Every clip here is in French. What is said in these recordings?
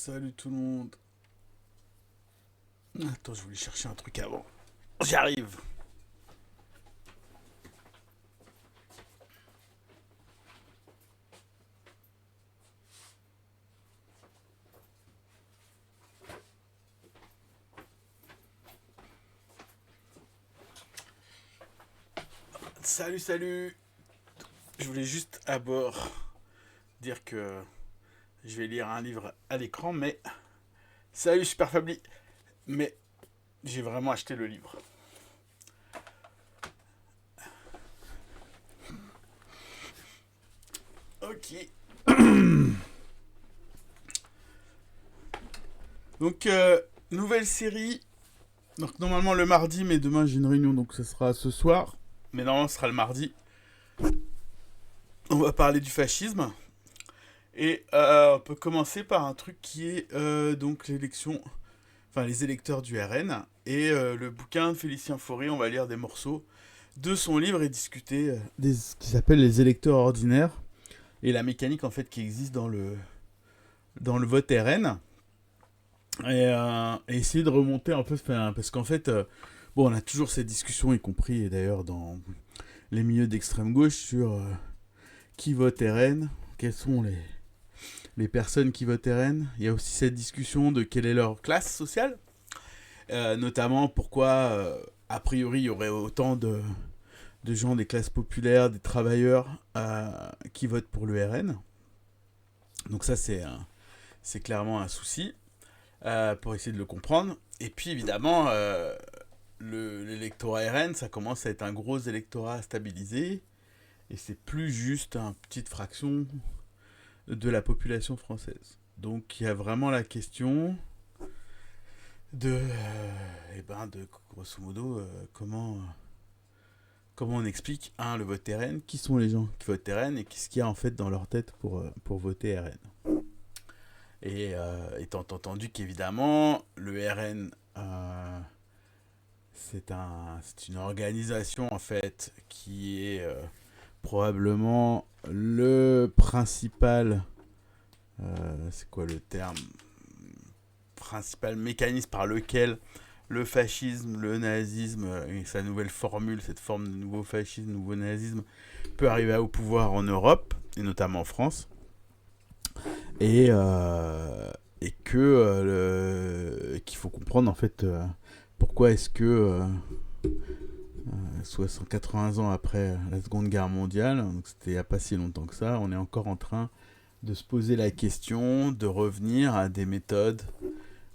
Salut tout le monde. Attends, je voulais chercher un truc avant. J'arrive. Salut, salut. Je voulais juste à bord dire que je vais lire un livre à l'écran, mais salut Super Fabli. Mais j'ai vraiment acheté le livre. Ok. Donc nouvelle série. Donc normalement le mardi, mais demain j'ai une réunion, donc ce sera ce soir. Mais normalement ce sera le mardi. On va parler du fascisme. Et on peut commencer par un truc qui est donc l'élection, enfin les électeurs du RN. Et le bouquin de Félicien Faury, on va lire des morceaux de son livre et discuter ce qui s'appelle les électeurs ordinaires et la mécanique en fait qui existe dans le vote RN. Et essayer de remonter un peu, parce qu'en fait, bon, on a toujours cette discussion, y compris d'ailleurs dans les milieux d'extrême gauche, sur qui vote RN, quelles sont les personnes qui votent RN. Il y a aussi cette discussion de quelle est leur classe sociale, notamment pourquoi, a priori, il y aurait autant de gens des classes populaires, des travailleurs, qui votent pour le RN. Donc ça, c'est clairement un souci, pour essayer de le comprendre. Et puis, évidemment, l'électorat RN, ça commence à être un gros électorat stabilisé, et c'est plus juste une petite fraction de la population française. Donc il y a vraiment la question de grosso modo, comment on explique, le vote RN, qui sont les gens qui votent RN et qu'est-ce qu'il y a en fait dans leur tête pour voter RN. Et étant entendu qu'évidemment, le RN, c'est une organisation en fait qui est probablement le principal, c'est quoi le terme, principal mécanisme par lequel le fascisme, le nazisme et sa nouvelle formule, cette forme de nouveau fascisme, nouveau nazisme, peut arriver au pouvoir en Europe, et notamment en France. Et que qu'il faut comprendre en fait pourquoi est-ce que 180 ans après la Seconde Guerre mondiale, donc c'était il n'y a pas si longtemps que ça, on est encore en train de se poser la question de revenir à des méthodes,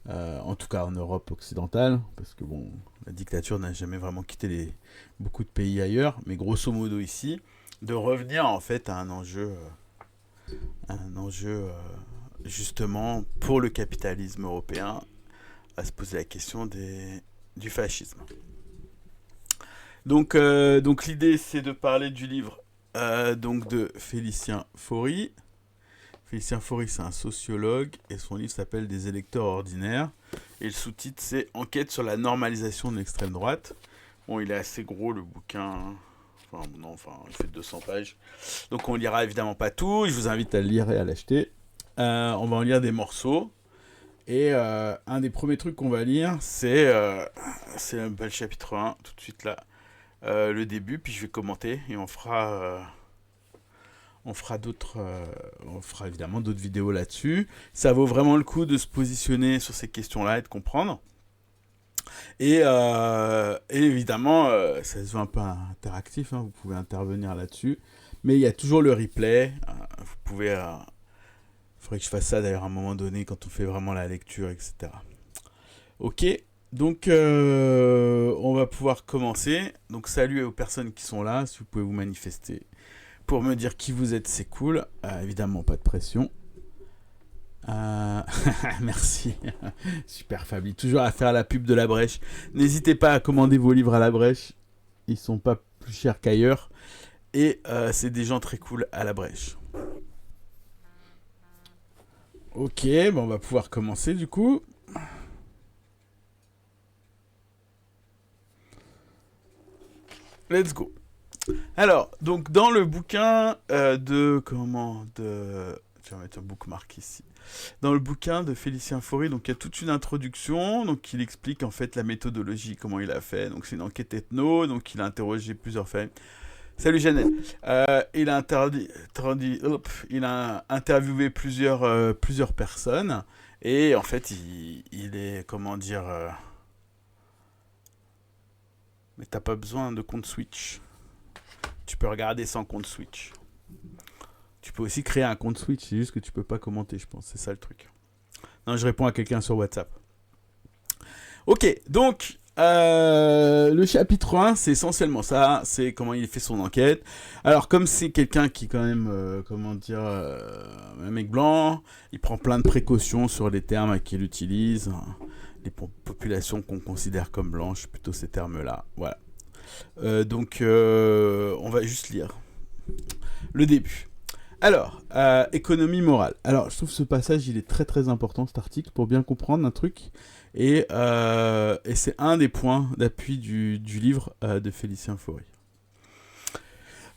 en tout cas en Europe occidentale, parce que bon, la dictature n'a jamais vraiment quitté beaucoup de pays ailleurs, mais grosso modo ici, de revenir en fait à un enjeu justement pour le capitalisme européen, à se poser la question du fascisme. Donc l'idée c'est de parler du livre, donc de Félicien Faury. Félicien Faury, c'est un sociologue et son livre s'appelle Des électeurs ordinaires. Et le sous-titre, c'est Enquête sur la normalisation de l'extrême droite. Bon, il est assez gros le bouquin. Enfin, non, il fait 200 pages. Donc on lira évidemment pas tout. Je vous invite à le lire et à l'acheter. On va en lire des morceaux. Et un des premiers trucs qu'on va lire, c'est le chapitre 1, tout de suite là. Le début, puis je vais commenter et on fera évidemment d'autres vidéos là-dessus. Ça vaut vraiment le coup de se positionner sur ces questions-là et de comprendre. Et évidemment, ça se veut un peu interactif, hein, vous pouvez intervenir là-dessus. Mais il y a toujours le replay. Vous pouvez. Il faudrait que je fasse ça d'ailleurs à un moment donné quand on fait vraiment la lecture, etc. Ok, donc on va pouvoir commencer. Donc salut aux personnes qui sont là, si vous pouvez vous manifester pour me dire qui vous êtes, c'est cool. Évidemment, pas de pression. Merci. Super Fabli. Toujours à faire la pub de la Brèche. N'hésitez pas à commander vos livres à la Brèche. Ils sont pas plus chers qu'ailleurs. Et c'est des gens très cool à la Brèche. Ok, bon, on va pouvoir commencer du coup. Let's go. Alors, donc dans le bouquin de Je vais mettre un bookmark ici. Dans le bouquin de Félicien Faury, donc il y a toute une introduction, donc il explique en fait la méthodologie, comment il a fait. Donc c'est une enquête ethno, donc il a interrogé plusieurs familles. Salut Jeannette. Il a interviewé plusieurs personnes et en fait il est comment dire. Mais t'as pas besoin de compte Switch. Tu peux regarder sans compte Switch. Tu peux aussi créer un compte Switch, c'est juste que tu peux pas commenter, je pense. C'est ça le truc. Non, je réponds à quelqu'un sur WhatsApp. Ok, donc le chapitre 1, c'est essentiellement ça. C'est comment il fait son enquête. Alors, comme c'est quelqu'un qui, quand même, un mec blanc, il prend plein de précautions sur les termes qu'il utilise. Les populations qu'on considère comme blanches, plutôt ces termes-là. Voilà. Donc, on va juste lire le début. Alors, économie morale. Alors, je trouve ce passage, il est très très important, cet article, pour bien comprendre un truc. Et c'est un des points d'appui du livre de Félicien Faury.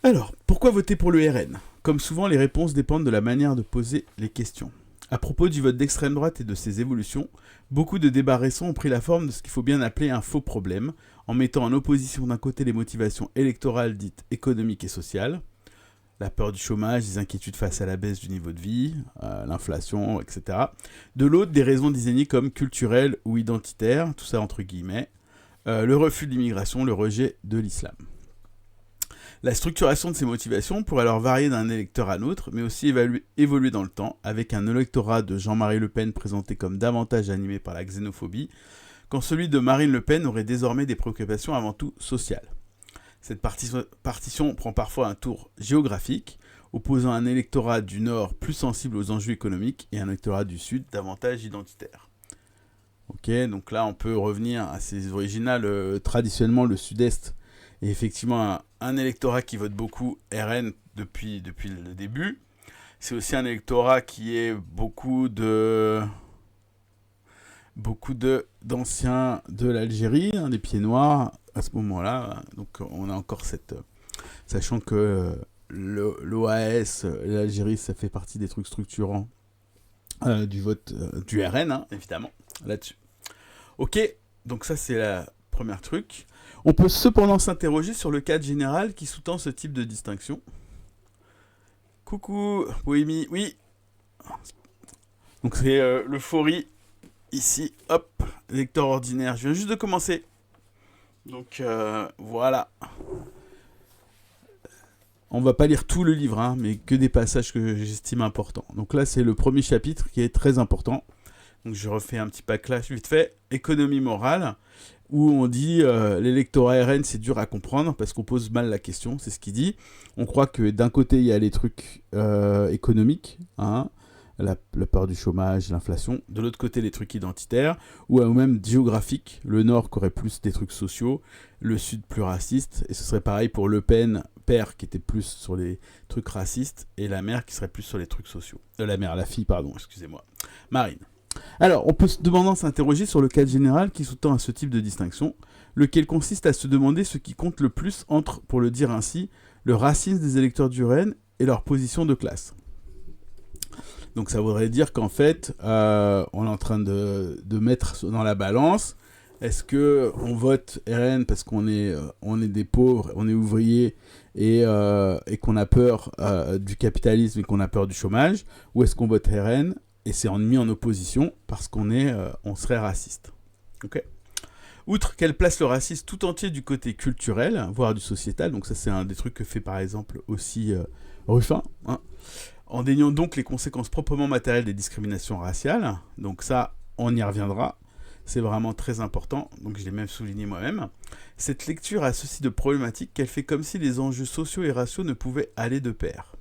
Alors, pourquoi voter pour le RN ? Comme souvent, les réponses dépendent de la manière de poser les questions. À propos du vote d'extrême droite et de ses évolutions, beaucoup de débats récents ont pris la forme de ce qu'il faut bien appeler un faux problème, en mettant en opposition d'un côté les motivations électorales dites économiques et sociales, la peur du chômage, les inquiétudes face à la baisse du niveau de vie, l'inflation, etc. De l'autre, des raisons désignées comme culturelles ou identitaires, tout ça entre guillemets, le refus de l'immigration, le rejet de l'islam. La structuration de ces motivations pourrait alors varier d'un électeur à l'autre, mais aussi évoluer dans le temps, avec un électorat de Jean-Marie Le Pen présenté comme davantage animé par la xénophobie, quand celui de Marine Le Pen aurait désormais des préoccupations avant tout sociales. Cette partition prend parfois un tour géographique, opposant un électorat du Nord plus sensible aux enjeux économiques et un électorat du Sud davantage identitaire. Ok, donc là on peut revenir à ces originales. Traditionnellement, le Sud-Est est effectivement un électorat qui vote beaucoup RN depuis le début. C'est aussi un électorat qui est beaucoup d'anciens de l'Algérie, des pieds noirs à ce moment-là. Donc on a encore cette... sachant que l'OAS, l'Algérie, ça fait partie des trucs structurants du vote du RN, évidemment, là-dessus. Ok, donc ça c'est la première truc. On peut cependant s'interroger sur le cadre général qui sous-tend ce type de distinction. Coucou, Bohémie, oui. Donc c'est le Faury, ici, hop, lecteur ordinaire. Je viens juste de commencer. Donc voilà. On va pas lire tout le livre, mais que des passages que j'estime importants. Donc là, c'est le premier chapitre qui est très important. Donc je refais un petit backlash vite fait. Économie morale, où on dit l'électorat RN, c'est dur à comprendre parce qu'on pose mal la question, c'est ce qu'il dit. On croit que d'un côté, il y a les trucs économiques, la peur du chômage, l'inflation. De l'autre côté, les trucs identitaires, ou même géographiques. Le Nord qui aurait plus des trucs sociaux, le Sud plus raciste. Et ce serait pareil pour Le Pen, père qui était plus sur les trucs racistes, et la mère qui serait plus sur les trucs sociaux. La fille, excusez-moi. Marine. Alors, on peut cependant s'interroger sur le cadre général qui sous-tend à ce type de distinction, lequel consiste à se demander ce qui compte le plus entre, pour le dire ainsi, le racisme des électeurs du RN et leur position de classe. Donc ça voudrait dire qu'en fait, on est en train de mettre dans la balance, est-ce qu'on vote RN parce qu'on est des pauvres, on est ouvriers et qu'on a peur du capitalisme et qu'on a peur du chômage, ou est-ce qu'on vote RN et c'est mis en opposition parce on serait raciste. Ok. Outre qu'elle place le racisme tout entier du côté culturel, voire du sociétal, donc ça c'est un des trucs que fait par exemple aussi Ruffin, en déniant donc les conséquences proprement matérielles des discriminations raciales. Donc ça, on y reviendra. C'est vraiment très important, donc je l'ai même souligné moi-même. Cette lecture a ceci de problématique qu'elle fait comme si les enjeux sociaux et raciaux ne pouvaient aller de pair.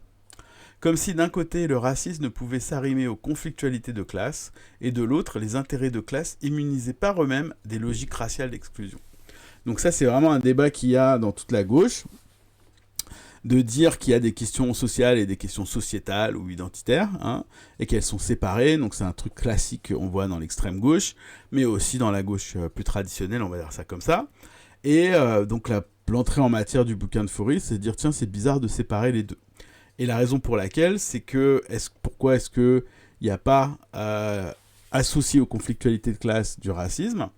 Comme si d'un côté le racisme ne pouvait s'arrimer aux conflictualités de classe, et de l'autre les intérêts de classe immunisaient par eux-mêmes des logiques raciales d'exclusion. Donc ça c'est vraiment un débat qu'il y a dans toute la gauche, de dire qu'il y a des questions sociales et des questions sociétales ou identitaires, et qu'elles sont séparées. Donc c'est un truc classique qu'on voit dans l'extrême gauche, mais aussi dans la gauche plus traditionnelle, on va dire ça comme ça. Et donc l'entrée en matière du bouquin de Faury, c'est de dire tiens, c'est bizarre de séparer les deux. Et la raison pour laquelle, c'est que pourquoi est-ce qu'il n'y a pas associé aux conflictualités de classe du racisme?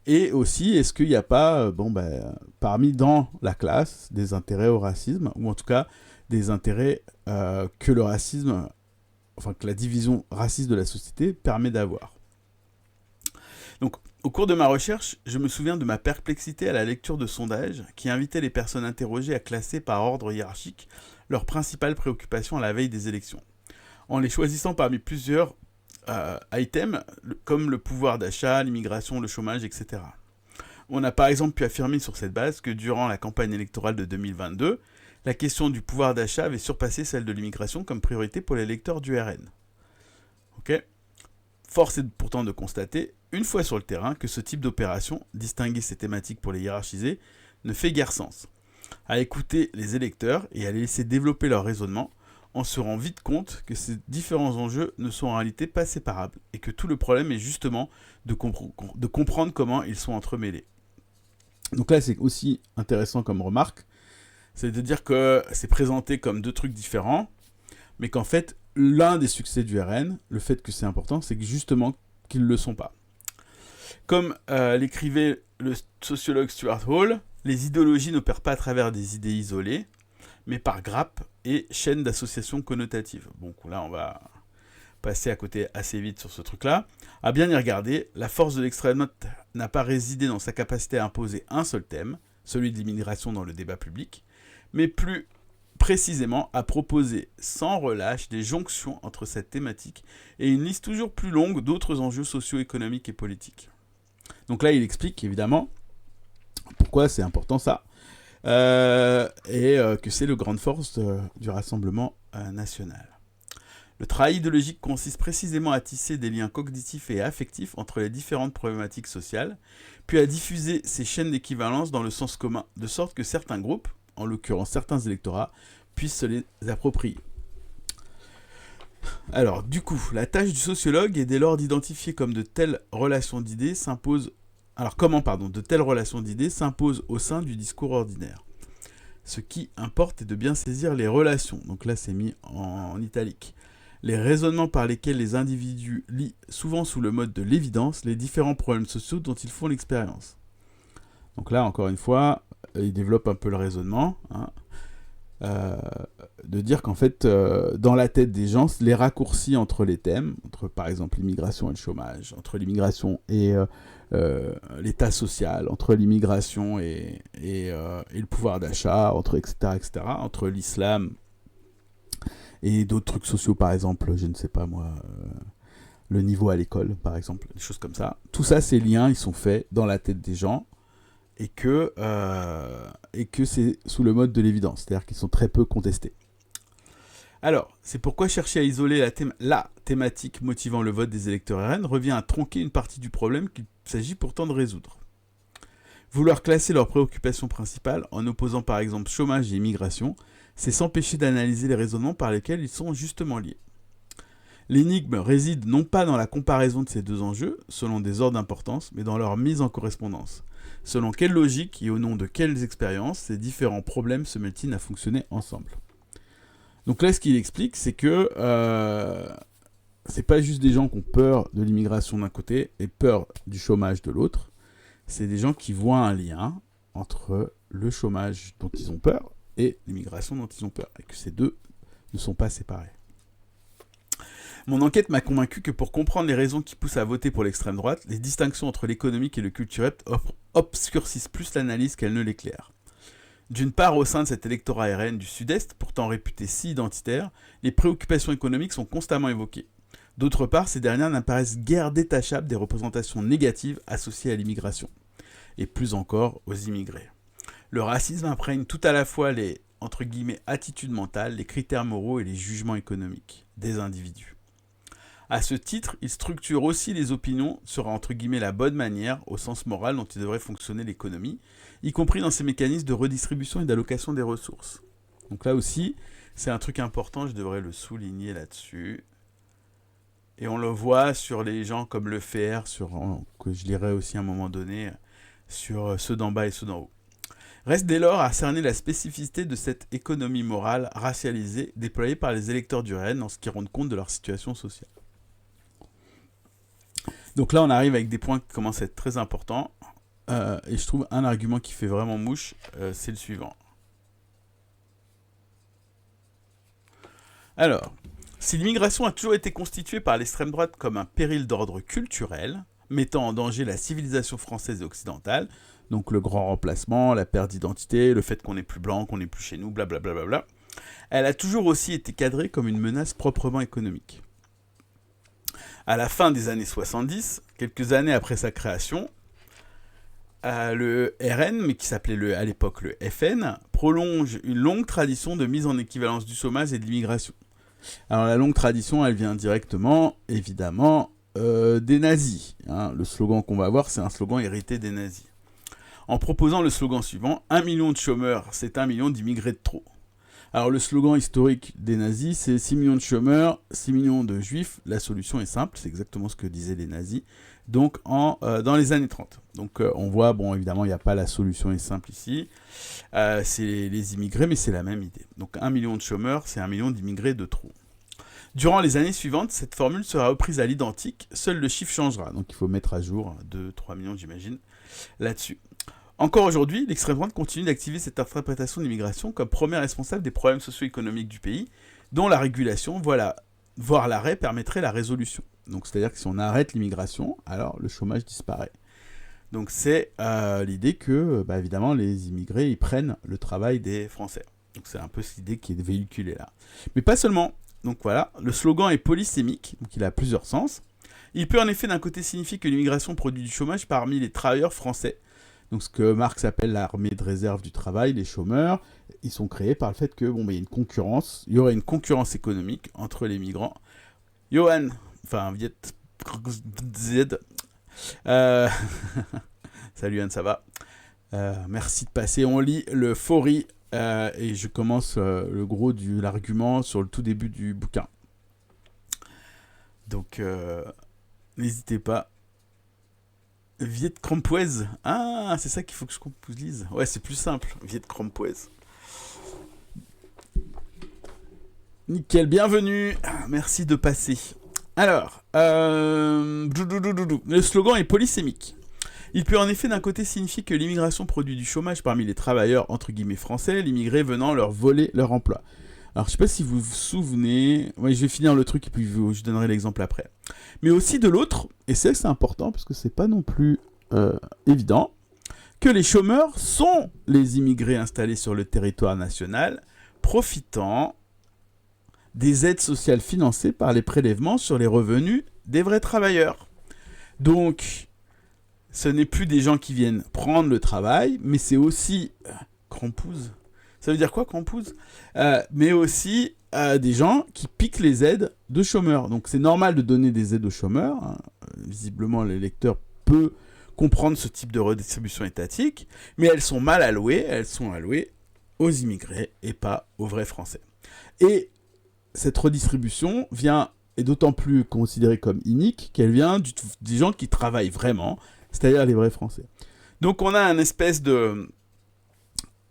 Et aussi, est-ce qu'il n'y a pas, parmi dans la classe, des intérêts au racisme, ou en tout cas des intérêts que le racisme, enfin que la division raciste de la société permet d'avoir. Donc, au cours de ma recherche, je me souviens de ma perplexité à la lecture de sondages qui invitaient les personnes interrogées à classer par ordre hiérarchique leurs principales préoccupations à la veille des élections, en les choisissant parmi plusieurs items comme le pouvoir d'achat, l'immigration, le chômage, etc. On a par exemple pu affirmer sur cette base que durant la campagne électorale de 2022, la question du pouvoir d'achat avait surpassé celle de l'immigration comme priorité pour les électeurs du RN. Ok ? Force est pourtant de constater, une fois sur le terrain, que ce type d'opération, distinguer ces thématiques pour les hiérarchiser, ne fait guère sens. À écouter les électeurs et à les laisser développer leur raisonnement, on se rend vite compte que ces différents enjeux ne sont en réalité pas séparables et que tout le problème est justement de comprendre comment ils sont entremêlés. Donc là, c'est aussi intéressant comme remarque, c'est de dire que c'est présenté comme deux trucs différents, mais qu'en fait, l'un des succès du RN, le fait que c'est important, c'est que justement qu'ils ne le sont pas. Comme l'écrivait le sociologue Stuart Hall, les idéologies n'opèrent pas à travers des idées isolées, mais par grappes et chaînes d'associations connotatives. Bon, là, on va passer à côté assez vite sur ce truc-là. À bien y regarder, la force de l'extrême droite n'a pas résidé dans sa capacité à imposer un seul thème, celui de l'immigration dans le débat public, mais plus précisément à proposer sans relâche des jonctions entre cette thématique et une liste toujours plus longue d'autres enjeux socio-économiques et politiques. Donc là, il explique évidemment pourquoi c'est important ça, que c'est la grande force du Rassemblement national. Le travail idéologique consiste précisément à tisser des liens cognitifs et affectifs entre les différentes problématiques sociales, puis à diffuser ces chaînes d'équivalence dans le sens commun, de sorte que certains groupes, en l'occurrence certains électorats, puissent se les approprier. Alors, du coup, la tâche du sociologue est dès lors d'identifier comment de telles relations d'idées s'imposent au sein du discours ordinaire. Ce qui importe est de bien saisir les relations, donc là c'est mis en italique, les raisonnements par lesquels les individus lient, souvent sous le mode de l'évidence, les différents problèmes sociaux dont ils font l'expérience. Donc là, encore une fois, il développe un peu le raisonnement, de dire qu'en fait, dans la tête des gens, les raccourcis entre les thèmes, entre par exemple l'immigration et le chômage, entre l'immigration et l'état social, entre l'immigration et le pouvoir d'achat, entre etc., entre l'islam et d'autres trucs sociaux, par exemple, je ne sais pas moi, le niveau à l'école, par exemple, des choses comme ça. Tout ça, ces liens, ils sont faits dans la tête des gens et que c'est sous le mode de l'évidence, c'est-à-dire qu'ils sont très peu contestés. Alors, c'est pourquoi chercher à isoler la thématique motivant le vote des électeurs RN revient à tronquer une partie du problème qu'il s'agit pourtant de résoudre. Vouloir classer leurs préoccupations principales en opposant par exemple chômage et immigration, c'est s'empêcher d'analyser les raisonnements par lesquels ils sont justement liés. L'énigme réside non pas dans la comparaison de ces deux enjeux, selon des ordres d'importance, mais dans leur mise en correspondance. Selon quelle logique et au nom de quelles expériences ces différents problèmes se mettent-ils à fonctionner ensemble. Donc là, ce qu'il explique, c'est que c'est pas juste des gens qui ont peur de l'immigration d'un côté et peur du chômage de l'autre. C'est des gens qui voient un lien entre le chômage dont ils ont peur et l'immigration dont ils ont peur, et que ces deux ne sont pas séparés. Mon enquête m'a convaincu que pour comprendre les raisons qui poussent à voter pour l'extrême droite, les distinctions entre l'économique et le culturel obscurcissent plus l'analyse qu'elles ne l'éclairent. D'une part, au sein de cet électorat RN du Sud-Est, pourtant réputé si identitaire, les préoccupations économiques sont constamment évoquées. D'autre part, ces dernières n'apparaissent guère détachables des représentations négatives associées à l'immigration, et plus encore aux immigrés. Le racisme imprègne tout à la fois les entre guillemets, attitudes mentales, les critères moraux et les jugements économiques des individus. À ce titre, il structure aussi les opinions sur entre guillemets la bonne manière, au sens moral dont il devrait fonctionner l'économie, y compris dans ses mécanismes de redistribution et d'allocation des ressources. Donc là aussi, c'est un truc important, je devrais le souligner là-dessus. Et on le voit sur les gens comme le faire, que je lirai aussi à un moment donné, sur ceux d'en bas et ceux d'en haut. Reste dès lors à cerner la spécificité de cette économie morale racialisée déployée par les électeurs du RN en ce qui rendent compte de leur situation sociale. Donc là, on arrive avec des points qui commencent à être très importants. Et je trouve un argument qui fait vraiment mouche, c'est le suivant. Alors, si l'immigration a toujours été constituée par l'extrême droite comme un péril d'ordre culturel, mettant en danger la civilisation française et occidentale, donc le grand remplacement, la perte d'identité, le fait qu'on n'est plus blanc, qu'on n'est plus chez nous, blablabla, elle a toujours aussi été cadrée comme une menace proprement économique. À la fin des années 70, quelques années après sa création, le RN, mais qui s'appelait à l'époque le FN, prolonge une longue tradition de mise en équivalence du chômage et de l'immigration. Alors la longue tradition, elle vient directement, évidemment, des nazis. Le slogan qu'on va voir, c'est un slogan hérité des nazis. En proposant le slogan suivant, 1 million de chômeurs, c'est 1 million d'immigrés de trop. Alors le slogan historique des nazis, c'est 6 millions de chômeurs, 6 millions de juifs. La solution est simple, c'est exactement ce que disaient les nazis. Donc dans les années 30. Donc on voit, bon évidemment, il n'y a pas la solution est simple ici. C'est les immigrés, mais c'est la même idée. Donc 1 million de chômeurs, c'est 1 million d'immigrés de trop. Durant les années suivantes, cette formule sera reprise à l'identique, seul le chiffre changera. Donc il faut mettre à jour 2-3 millions, j'imagine, là-dessus. Encore aujourd'hui, l'extrême droite continue d'activer cette interprétation de l'immigration comme premier responsable des problèmes socio-économiques du pays, dont la régulation, voire l'arrêt, permettrait la résolution. Donc c'est-à-dire que si on arrête l'immigration, alors le chômage disparaît. Donc c'est l'idée que, évidemment, les immigrés, ils prennent le travail des Français. Donc c'est un peu cette idée qui est véhiculée là. Mais pas seulement. Donc voilà, le slogan est polysémique, donc il a plusieurs sens. Il peut en effet d'un côté signifier que l'immigration produit du chômage parmi les travailleurs français. Donc ce que Marx appelle l'armée de réserve du travail, les chômeurs, ils sont créés par le fait que il y a une concurrence, il y aurait une concurrence économique entre les migrants. Johan, enfin Viet Z, salut Yann, ça va. Merci de passer. On lit le Faury et je commence le gros de l'argument sur le tout début du bouquin. Donc n'hésitez pas. Viet Crampoise. Ah, c'est ça qu'il faut que je lise. Ouais, c'est plus simple. Viet Crampoise. Nickel, bienvenue. Merci de passer. Alors, le slogan est polysémique. Il peut en effet d'un côté signifier que l'immigration produit du chômage parmi les travailleurs entre guillemets français, l'immigré venant leur voler leur emploi. Alors je sais pas si vous vous souvenez, je vais finir le truc et puis je donnerai l'exemple après. Mais aussi de l'autre, et c'est important parce que c'est pas non plus évident, que les chômeurs sont les immigrés installés sur le territoire national, profitant des aides sociales financées par les prélèvements sur les revenus des vrais travailleurs. Donc, ce n'est plus des gens qui viennent prendre le travail, mais c'est aussi... Crampouse. Ça veut dire quoi, crampouse ? Mais aussi des gens qui piquent les aides de chômeurs. Donc c'est normal de donner des aides aux chômeurs. Visiblement, le lecteur peut comprendre ce type de redistribution étatique, mais elles sont mal allouées. Elles sont allouées aux immigrés et pas aux vrais Français. Et cette redistribution est d'autant plus considérée comme inique qu'elle vient des gens qui travaillent vraiment, c'est-à-dire les vrais Français. Donc on a une espèce de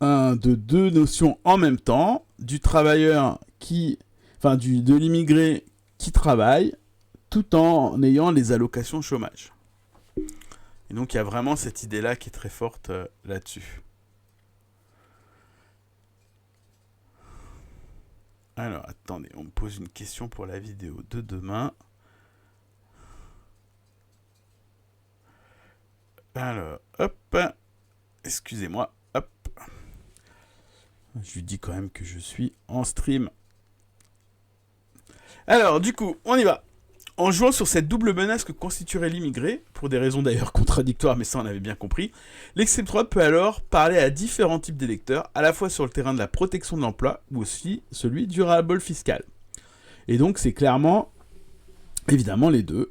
deux notions en même temps, du travailleur de l'immigré qui travaille, tout en ayant les allocations chômage. Et donc il y a vraiment cette idée-là qui est très forte là-dessus. Alors, attendez, on me pose une question pour la vidéo de demain. Alors, hop, excusez-moi, hop. Je lui dis quand même que je suis en stream. Alors, du coup, on y va. En jouant sur cette double menace que constituerait l'immigré, pour des raisons d'ailleurs contradictoires, mais ça on avait bien compris, l'extrême droite peut alors parler à différents types d'électeurs, à la fois sur le terrain de la protection de l'emploi, ou aussi celui du ras-le-bol fiscal. Et donc c'est clairement, évidemment, les deux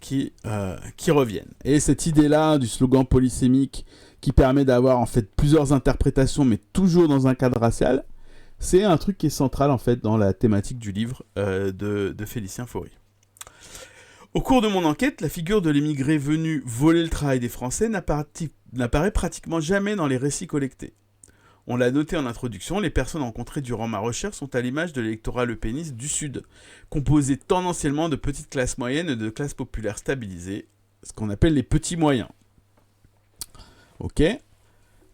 qui reviennent. Et cette idée-là du slogan polysémique, qui permet d'avoir en fait plusieurs interprétations, mais toujours dans un cadre racial, c'est un truc qui est central en fait dans la thématique du livre de Félicien Faury. Au cours de mon enquête, la figure de l'émigré venu voler le travail des Français n'apparaît pratiquement jamais dans les récits collectés. On l'a noté en introduction, les personnes rencontrées durant ma recherche sont à l'image de l'électorat lepéniste du Sud, composé tendanciellement de petites classes moyennes et de classes populaires stabilisées, ce qu'on appelle les petits moyens. Ok.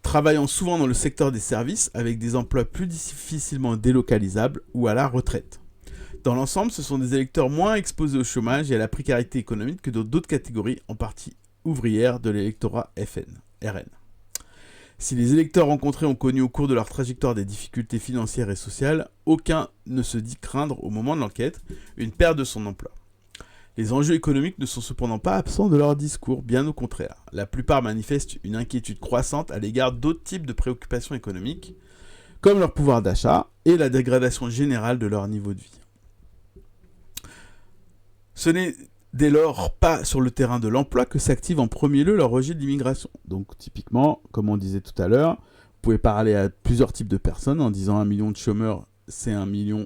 Travaillant souvent dans le secteur des services avec des emplois plus difficilement délocalisables ou à la retraite. Dans l'ensemble, ce sont des électeurs moins exposés au chômage et à la précarité économique que dans d'autres catégories, en partie ouvrières de l'électorat RN. Si les électeurs rencontrés ont connu au cours de leur trajectoire des difficultés financières et sociales, aucun ne se dit craindre au moment de l'enquête une perte de son emploi. Les enjeux économiques ne sont cependant pas absents de leur discours, bien au contraire. La plupart manifestent une inquiétude croissante à l'égard d'autres types de préoccupations économiques, comme leur pouvoir d'achat et la dégradation générale de leur niveau de vie. Ce n'est dès lors pas sur le terrain de l'emploi que s'active en premier lieu leur rejet de l'immigration. Donc typiquement, comme on disait tout à l'heure, vous pouvez parler à plusieurs types de personnes en disant 1 million de chômeurs, c'est 1 million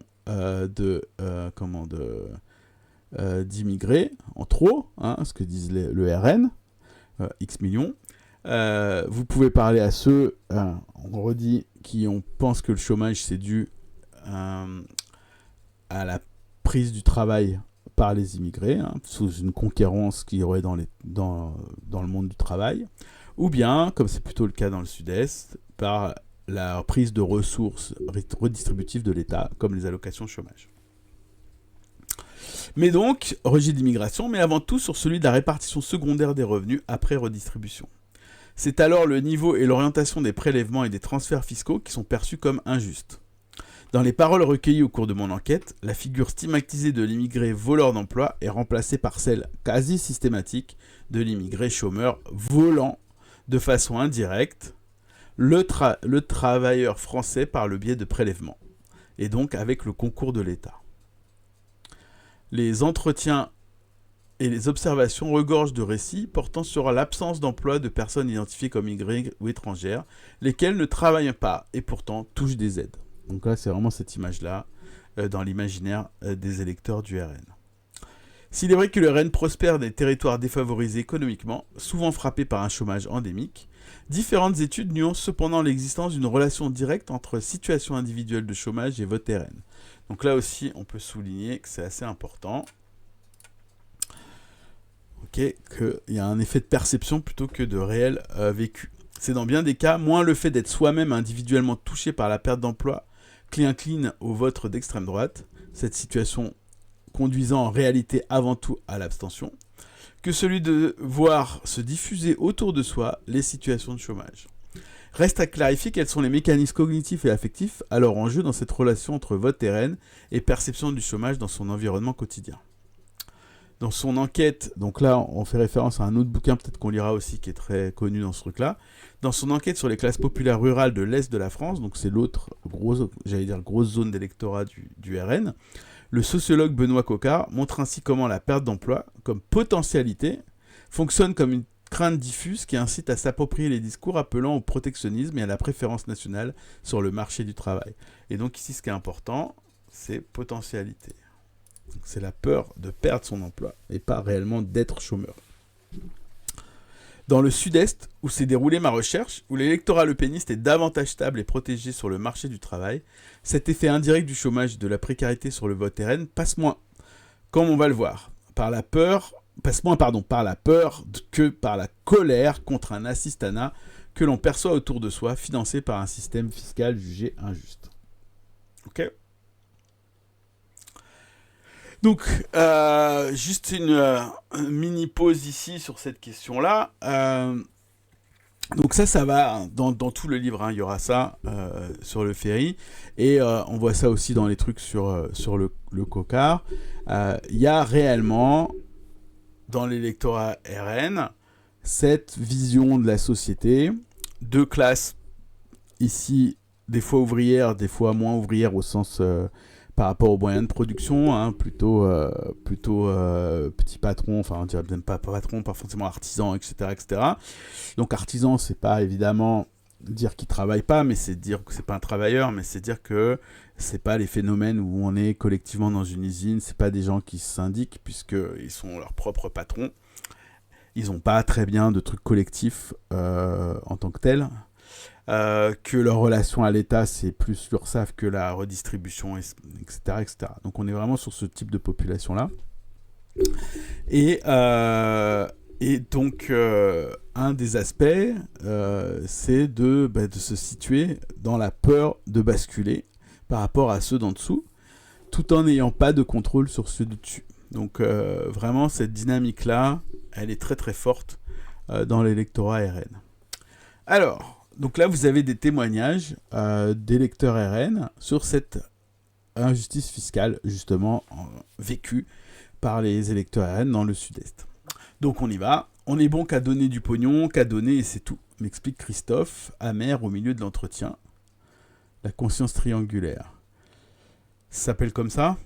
d'immigrés en trop, ce que disent le RN, X millions. Vous pouvez parler à ceux, on redit, qui pensent que le chômage c'est dû à la prise du travail par les immigrés, sous une conquérance qu'il y aurait dans le monde du travail, ou bien, comme c'est plutôt le cas dans le Sud-Est, par la prise de ressources redistributives de l'État, comme les allocations chômage. Mais donc, rejet d'immigration, mais avant tout sur celui de la répartition secondaire des revenus après redistribution. C'est alors le niveau et l'orientation des prélèvements et des transferts fiscaux qui sont perçus comme injustes. Dans les paroles recueillies au cours de mon enquête, la figure stigmatisée de l'immigré voleur d'emploi est remplacée par celle quasi systématique de l'immigré chômeur volant de façon indirecte le travailleur français par le biais de prélèvements, et donc avec le concours de l'État. Les entretiens et les observations regorgent de récits portant sur l'absence d'emploi de personnes identifiées comme immigrées ou étrangères, lesquelles ne travaillent pas et pourtant touchent des aides. Donc là, c'est vraiment cette image-là dans l'imaginaire des électeurs du RN. S'il est vrai que le RN prospère dans des territoires défavorisés économiquement, souvent frappés par un chômage endémique, différentes études nuancent cependant l'existence d'une relation directe entre situation individuelle de chômage et vote RN. Donc là aussi, on peut souligner que c'est assez important. Qu'il y a un effet de perception plutôt que de réel vécu. C'est dans bien des cas moins le fait d'être soi-même individuellement touché par la perte d'emploi qui incline au vote d'extrême droite, cette situation conduisant en réalité avant tout à l'abstention, que celui de voir se diffuser autour de soi les situations de chômage. Reste à clarifier quels sont les mécanismes cognitifs et affectifs alors en jeu dans cette relation entre vote RN et perception du chômage dans son environnement quotidien. Dans son enquête, donc là on fait référence à un autre bouquin peut-être qu'on lira aussi qui est très connu dans ce truc-là, dans son enquête sur les classes populaires rurales de l'Est de la France, donc c'est l'autre grosse zone d'électorat du RN, le sociologue Benoît Coquart montre ainsi comment la perte d'emploi, comme potentialité, fonctionne comme une crainte diffuse qui incite à s'approprier les discours appelant au protectionnisme et à la préférence nationale sur le marché du travail. Et donc ici ce qui est important, c'est potentialité. C'est la peur de perdre son emploi et pas réellement d'être chômeur. Dans le Sud-Est, où s'est déroulée ma recherche, où l'électorat lepéniste est davantage stable et protégé sur le marché du travail, cet effet indirect du chômage et de la précarité sur le vote RN passe moins, comme on va le voir, par la peur que par la colère contre un assistanat que l'on perçoit autour de soi, financé par un système fiscal jugé injuste. Ok ? Donc, juste une mini pause ici sur cette question-là. Donc ça va dans tout le livre, il y aura ça sur le ferry. Et on voit ça aussi dans les trucs sur le Coquart. Il y a réellement, dans l'électorat RN, cette vision de la société, deux classes ici, des fois ouvrières, des fois moins ouvrières au sens... par rapport aux moyens de production, plutôt petit patron, enfin on dirait même pas patron, pas forcément artisan, etc. Donc artisan, c'est pas évidemment dire qu'il travaille pas, mais c'est dire que c'est pas un travailleur, mais c'est dire que c'est pas les phénomènes où on est collectivement dans une usine, c'est pas des gens qui se syndiquent puisqu'ils sont leurs propres patrons. Ils ont pas très bien de trucs collectifs en tant que tels. que leur relation à l'État, c'est plus l'URSSAF que la redistribution, etc., etc. Donc on est vraiment sur ce type de population-là. Et, euh, et donc, un des aspects, c'est de se situer dans la peur de basculer par rapport à ceux d'en dessous, tout en n'ayant pas de contrôle sur ceux du dessus. Donc vraiment, cette dynamique-là, elle est très très forte dans l'électorat RN. Alors, donc là, vous avez des témoignages d'électeurs RN sur cette injustice fiscale, justement, vécue par les électeurs RN dans le sud-est. Donc on y va. On est bon qu'à donner du pognon, qu'à donner et c'est tout, m'explique Christophe, amer au milieu de l'entretien. La conscience triangulaire. Ça s'appelle comme ça.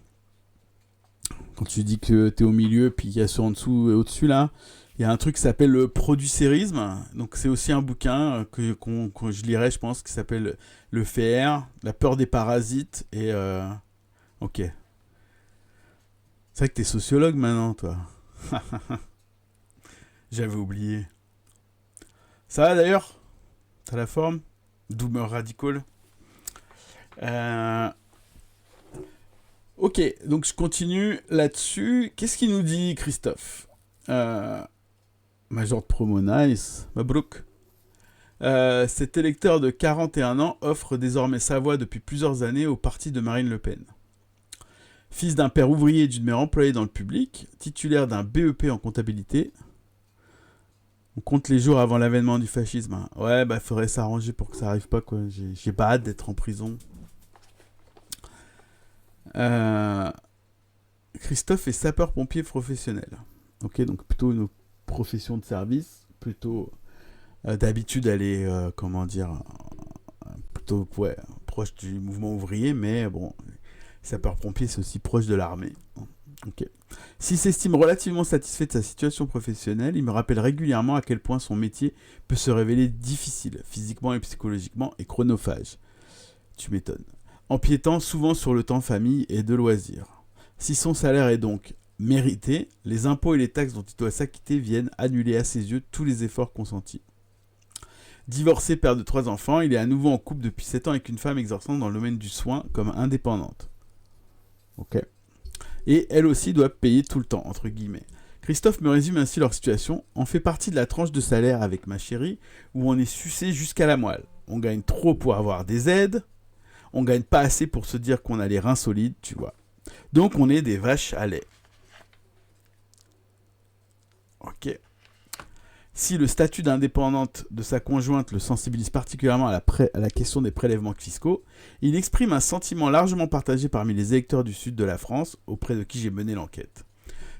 Quand tu dis que t'es au milieu, puis qu'il y a ceux en dessous et au-dessus là, il y a un truc qui s'appelle le producérisme. Donc c'est aussi un bouquin que je lirai, je pense, qui s'appelle Le FR, La peur des parasites et... Ok. C'est vrai que t'es sociologue maintenant, toi. J'avais oublié. Ça va d'ailleurs? T'as la forme? Doomer radical. Ok, donc je continue là-dessus. Qu'est-ce qu'il nous dit, Christophe? Major de promo, nice. Mabrouk. Cet électeur de 41 ans offre désormais sa voix depuis plusieurs années au parti de Marine Le Pen. Fils d'un père ouvrier et d'une mère employée dans le public, titulaire d'un BEP en comptabilité. On compte les jours avant l'avènement du fascisme. Ouais, bah faudrait s'arranger pour que ça arrive pas, quoi. J'ai pas hâte d'être en prison. Christophe est sapeur-pompier professionnel. Ok, donc plutôt une profession de service, plutôt d'habitude elle est, plutôt proche du mouvement ouvrier, mais bon, sapeur-pompier c'est aussi proche de l'armée. Ok. S'il s'estime relativement satisfait de sa situation professionnelle, il me rappelle régulièrement à quel point son métier peut se révéler difficile, physiquement et psychologiquement, et chronophage. Tu m'étonnes. Empiétant souvent sur le temps famille et de loisirs. Si son salaire est donc mérité, les impôts et les taxes dont il doit s'acquitter viennent annuler à ses yeux tous les efforts consentis. Divorcé, père de 3 enfants, il est à nouveau en couple depuis 7 ans avec une femme exerçant dans le domaine du soin comme indépendante. Ok. Et elle aussi doit payer tout le temps, entre guillemets. Christophe me résume ainsi leur situation. On fait partie de la tranche de salaire avec ma chérie, où on est sucé jusqu'à la moelle. On gagne trop pour avoir des aides, on gagne pas assez pour se dire qu'on a les reins solides, tu vois. Donc on est des vaches à lait. Ok. Si le statut d'indépendante de sa conjointe le sensibilise particulièrement à la question des prélèvements fiscaux, il exprime un sentiment largement partagé parmi les électeurs du sud de la France, auprès de qui j'ai mené l'enquête.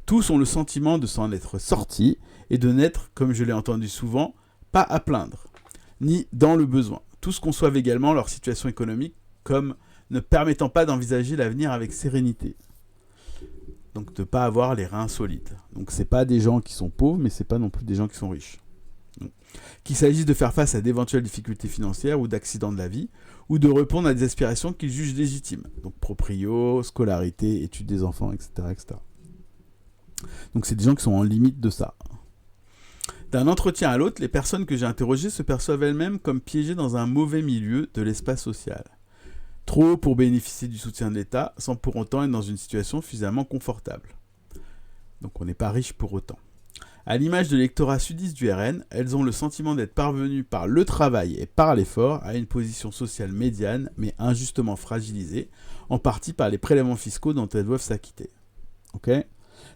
Tous ont le sentiment de s'en être sortis et de n'être, comme je l'ai entendu souvent, pas à plaindre, ni dans le besoin. Tous conçoivent également leur situation économique comme ne permettant pas d'envisager l'avenir avec sérénité. Donc de ne pas avoir les reins solides. Donc c'est pas des gens qui sont pauvres, mais c'est pas non plus des gens qui sont riches. Donc, qu'il s'agisse de faire face à d'éventuelles difficultés financières ou d'accidents de la vie, ou de répondre à des aspirations qu'ils jugent légitimes. Donc proprio, scolarité, études des enfants, etc., etc. Donc c'est des gens qui sont en limite de ça. D'un entretien à l'autre, les personnes que j'ai interrogées se perçoivent elles-mêmes comme piégées dans un mauvais milieu de l'espace social. Trop pour bénéficier du soutien de l'État, sans pour autant être dans une situation suffisamment confortable. Donc on n'est pas riche pour autant. À l'image de l'électorat sudiste du RN, elles ont le sentiment d'être parvenues par le travail et par l'effort à une position sociale médiane, mais injustement fragilisée, en partie par les prélèvements fiscaux dont elles doivent s'acquitter. Ok ?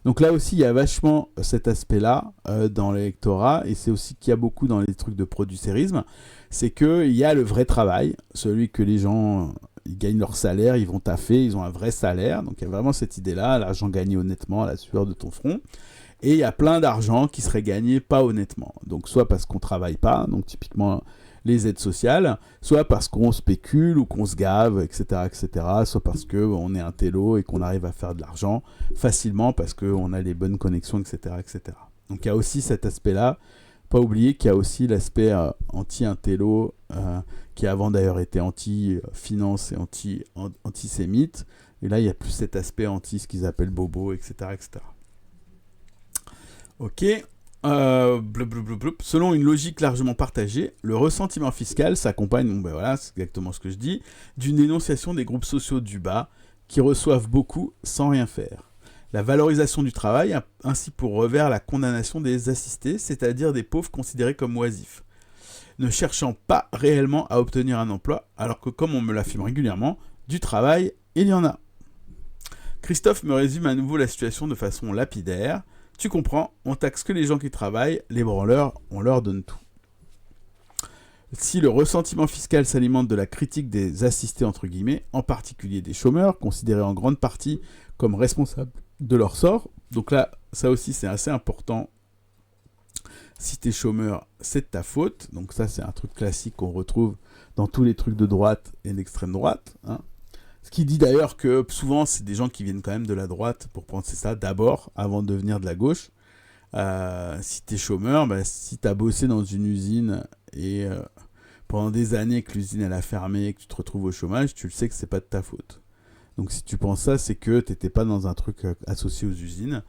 Donc là aussi, il y a vachement cet aspect-là dans l'électorat, et c'est aussi qu'il y a beaucoup dans les trucs de producérisme, c'est qu'il y a le vrai travail, celui que les gens... ils gagnent leur salaire, ils vont taffer, ils ont un vrai salaire. Donc il y a vraiment cette idée-là, l'argent gagné honnêtement à la sueur de ton front. Et il y a plein d'argent qui serait gagné pas honnêtement. Donc soit parce qu'on travaille pas, donc typiquement les aides sociales, soit parce qu'on spécule ou qu'on se gave, etc., etc. Soit parce qu'on est un télo et qu'on arrive à faire de l'argent facilement parce qu'on a les bonnes connexions, etc., etc. Donc il y a aussi cet aspect-là. Pas oublier qu'il y a aussi l'aspect anti-intello, qui avant d'ailleurs était anti-finance et antisémite. Et là, il y a plus cet aspect anti, ce qu'ils appellent bobo, etc., etc. Ok. Selon une logique largement partagée, le ressentiment fiscal s'accompagne, voilà, c'est exactement ce que je dis, d'une dénonciation des groupes sociaux du bas qui reçoivent beaucoup sans rien faire. La valorisation du travail a ainsi pour revers la condamnation des assistés, c'est-à-dire des pauvres considérés comme oisifs, ne cherchant pas réellement à obtenir un emploi, alors que comme on me l'affirme régulièrement, du travail, il y en a. Christophe me résume à nouveau la situation de façon lapidaire. Tu comprends, on taxe que les gens qui travaillent, les branleurs, on leur donne tout. Si le ressentiment fiscal s'alimente de la critique des assistés entre guillemets, en particulier des chômeurs, considérés en grande partie comme responsables de leur sort, donc là, ça aussi c'est assez important. Si t'es chômeur, c'est de ta faute. Donc ça, c'est un truc classique qu'on retrouve dans tous les trucs de droite et d'extrême droite. Hein. Ce qui dit d'ailleurs que souvent, c'est des gens qui viennent quand même de la droite pour penser ça d'abord, avant de venir de la gauche. Si t'es chômeur, si t'as bossé dans une usine et pendant des années que l'usine elle a fermé et que tu te retrouves au chômage, tu le sais que c'est pas de ta faute. Donc si tu penses ça, c'est que t'étais pas dans un truc associé aux usines.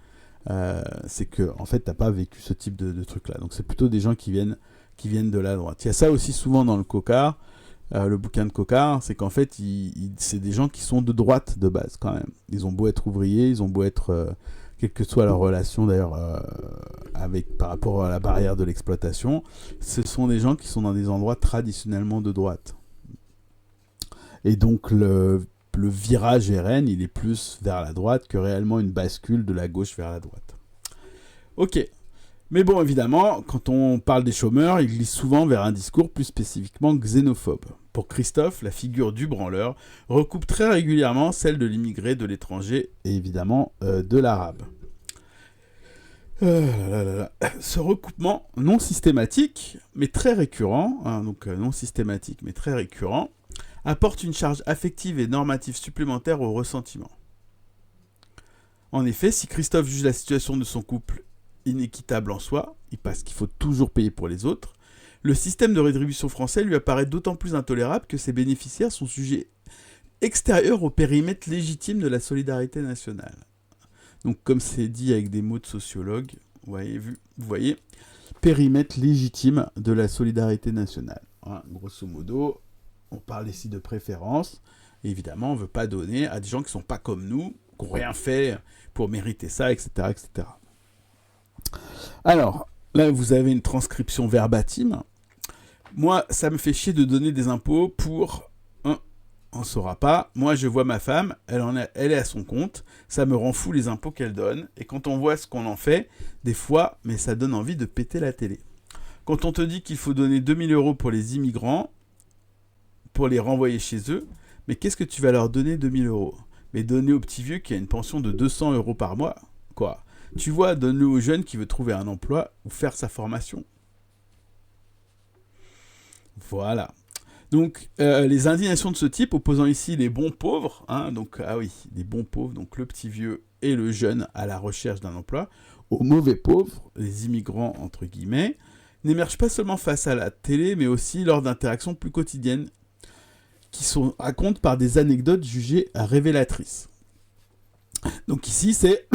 C'est que en fait t'as pas vécu ce type de truc là, donc c'est plutôt des gens qui viennent de la droite. Il y a ça aussi souvent dans le Cocard, le bouquin de Cocard, c'est qu'en fait c'est des gens qui sont de droite de base quand même. Ils ont beau être ouvriers, ils ont beau être quelle que soit leur relation d'ailleurs par rapport à la barrière de l'exploitation, ce sont des gens qui sont dans des endroits traditionnellement de droite. Et donc le virage RN, il est plus vers la droite que réellement une bascule de la gauche vers la droite. Ok. Mais bon, évidemment, quand on parle des chômeurs, il glisse souvent vers un discours plus spécifiquement xénophobe. Pour Christophe, la figure du branleur recoupe très régulièrement celle de l'immigré, de l'étranger et évidemment de l'arabe. Ce recoupement non systématique, mais très récurrent, apporte une charge affective et normative supplémentaire au ressentiment. En effet, si Christophe juge la situation de son couple inéquitable en soi, parce qu'il faut toujours payer pour les autres, le système de rétribution français lui apparaît d'autant plus intolérable que ses bénéficiaires sont sujets extérieurs au périmètre légitime de la solidarité nationale. Donc comme c'est dit avec des mots de sociologue, vous voyez, périmètre légitime de la solidarité nationale. Voilà, grosso modo, on parle ici de préférence. Et évidemment, on ne veut pas donner à des gens qui ne sont pas comme nous, qui n'ont rien fait pour mériter ça, etc., etc. Alors, là, vous avez une transcription verbatim. Moi, ça me fait chier de donner des impôts pour... On ne saura pas. Moi, je vois ma femme, elle est à son compte. Ça me rend fou les impôts qu'elle donne. Et quand on voit ce qu'on en fait, des fois, mais ça donne envie de péter la télé. Quand on te dit qu'il faut donner 2000 € pour les immigrants, pour les renvoyer chez eux, mais qu'est-ce que tu vas leur donner 2000 €? Mais donner au petit vieux qui a une pension de 200 € par mois, quoi. Tu vois, donne-le au jeune qui veut trouver un emploi ou faire sa formation. Voilà. Donc, les indignations de ce type, opposant ici les bons pauvres, les bons pauvres, donc le petit vieux et le jeune à la recherche d'un emploi, aux mauvais pauvres, les immigrants entre guillemets, n'émergent pas seulement face à la télé, mais aussi lors d'interactions plus quotidiennes, qui sont racontées par des anecdotes jugées révélatrices. Donc ici, c'est...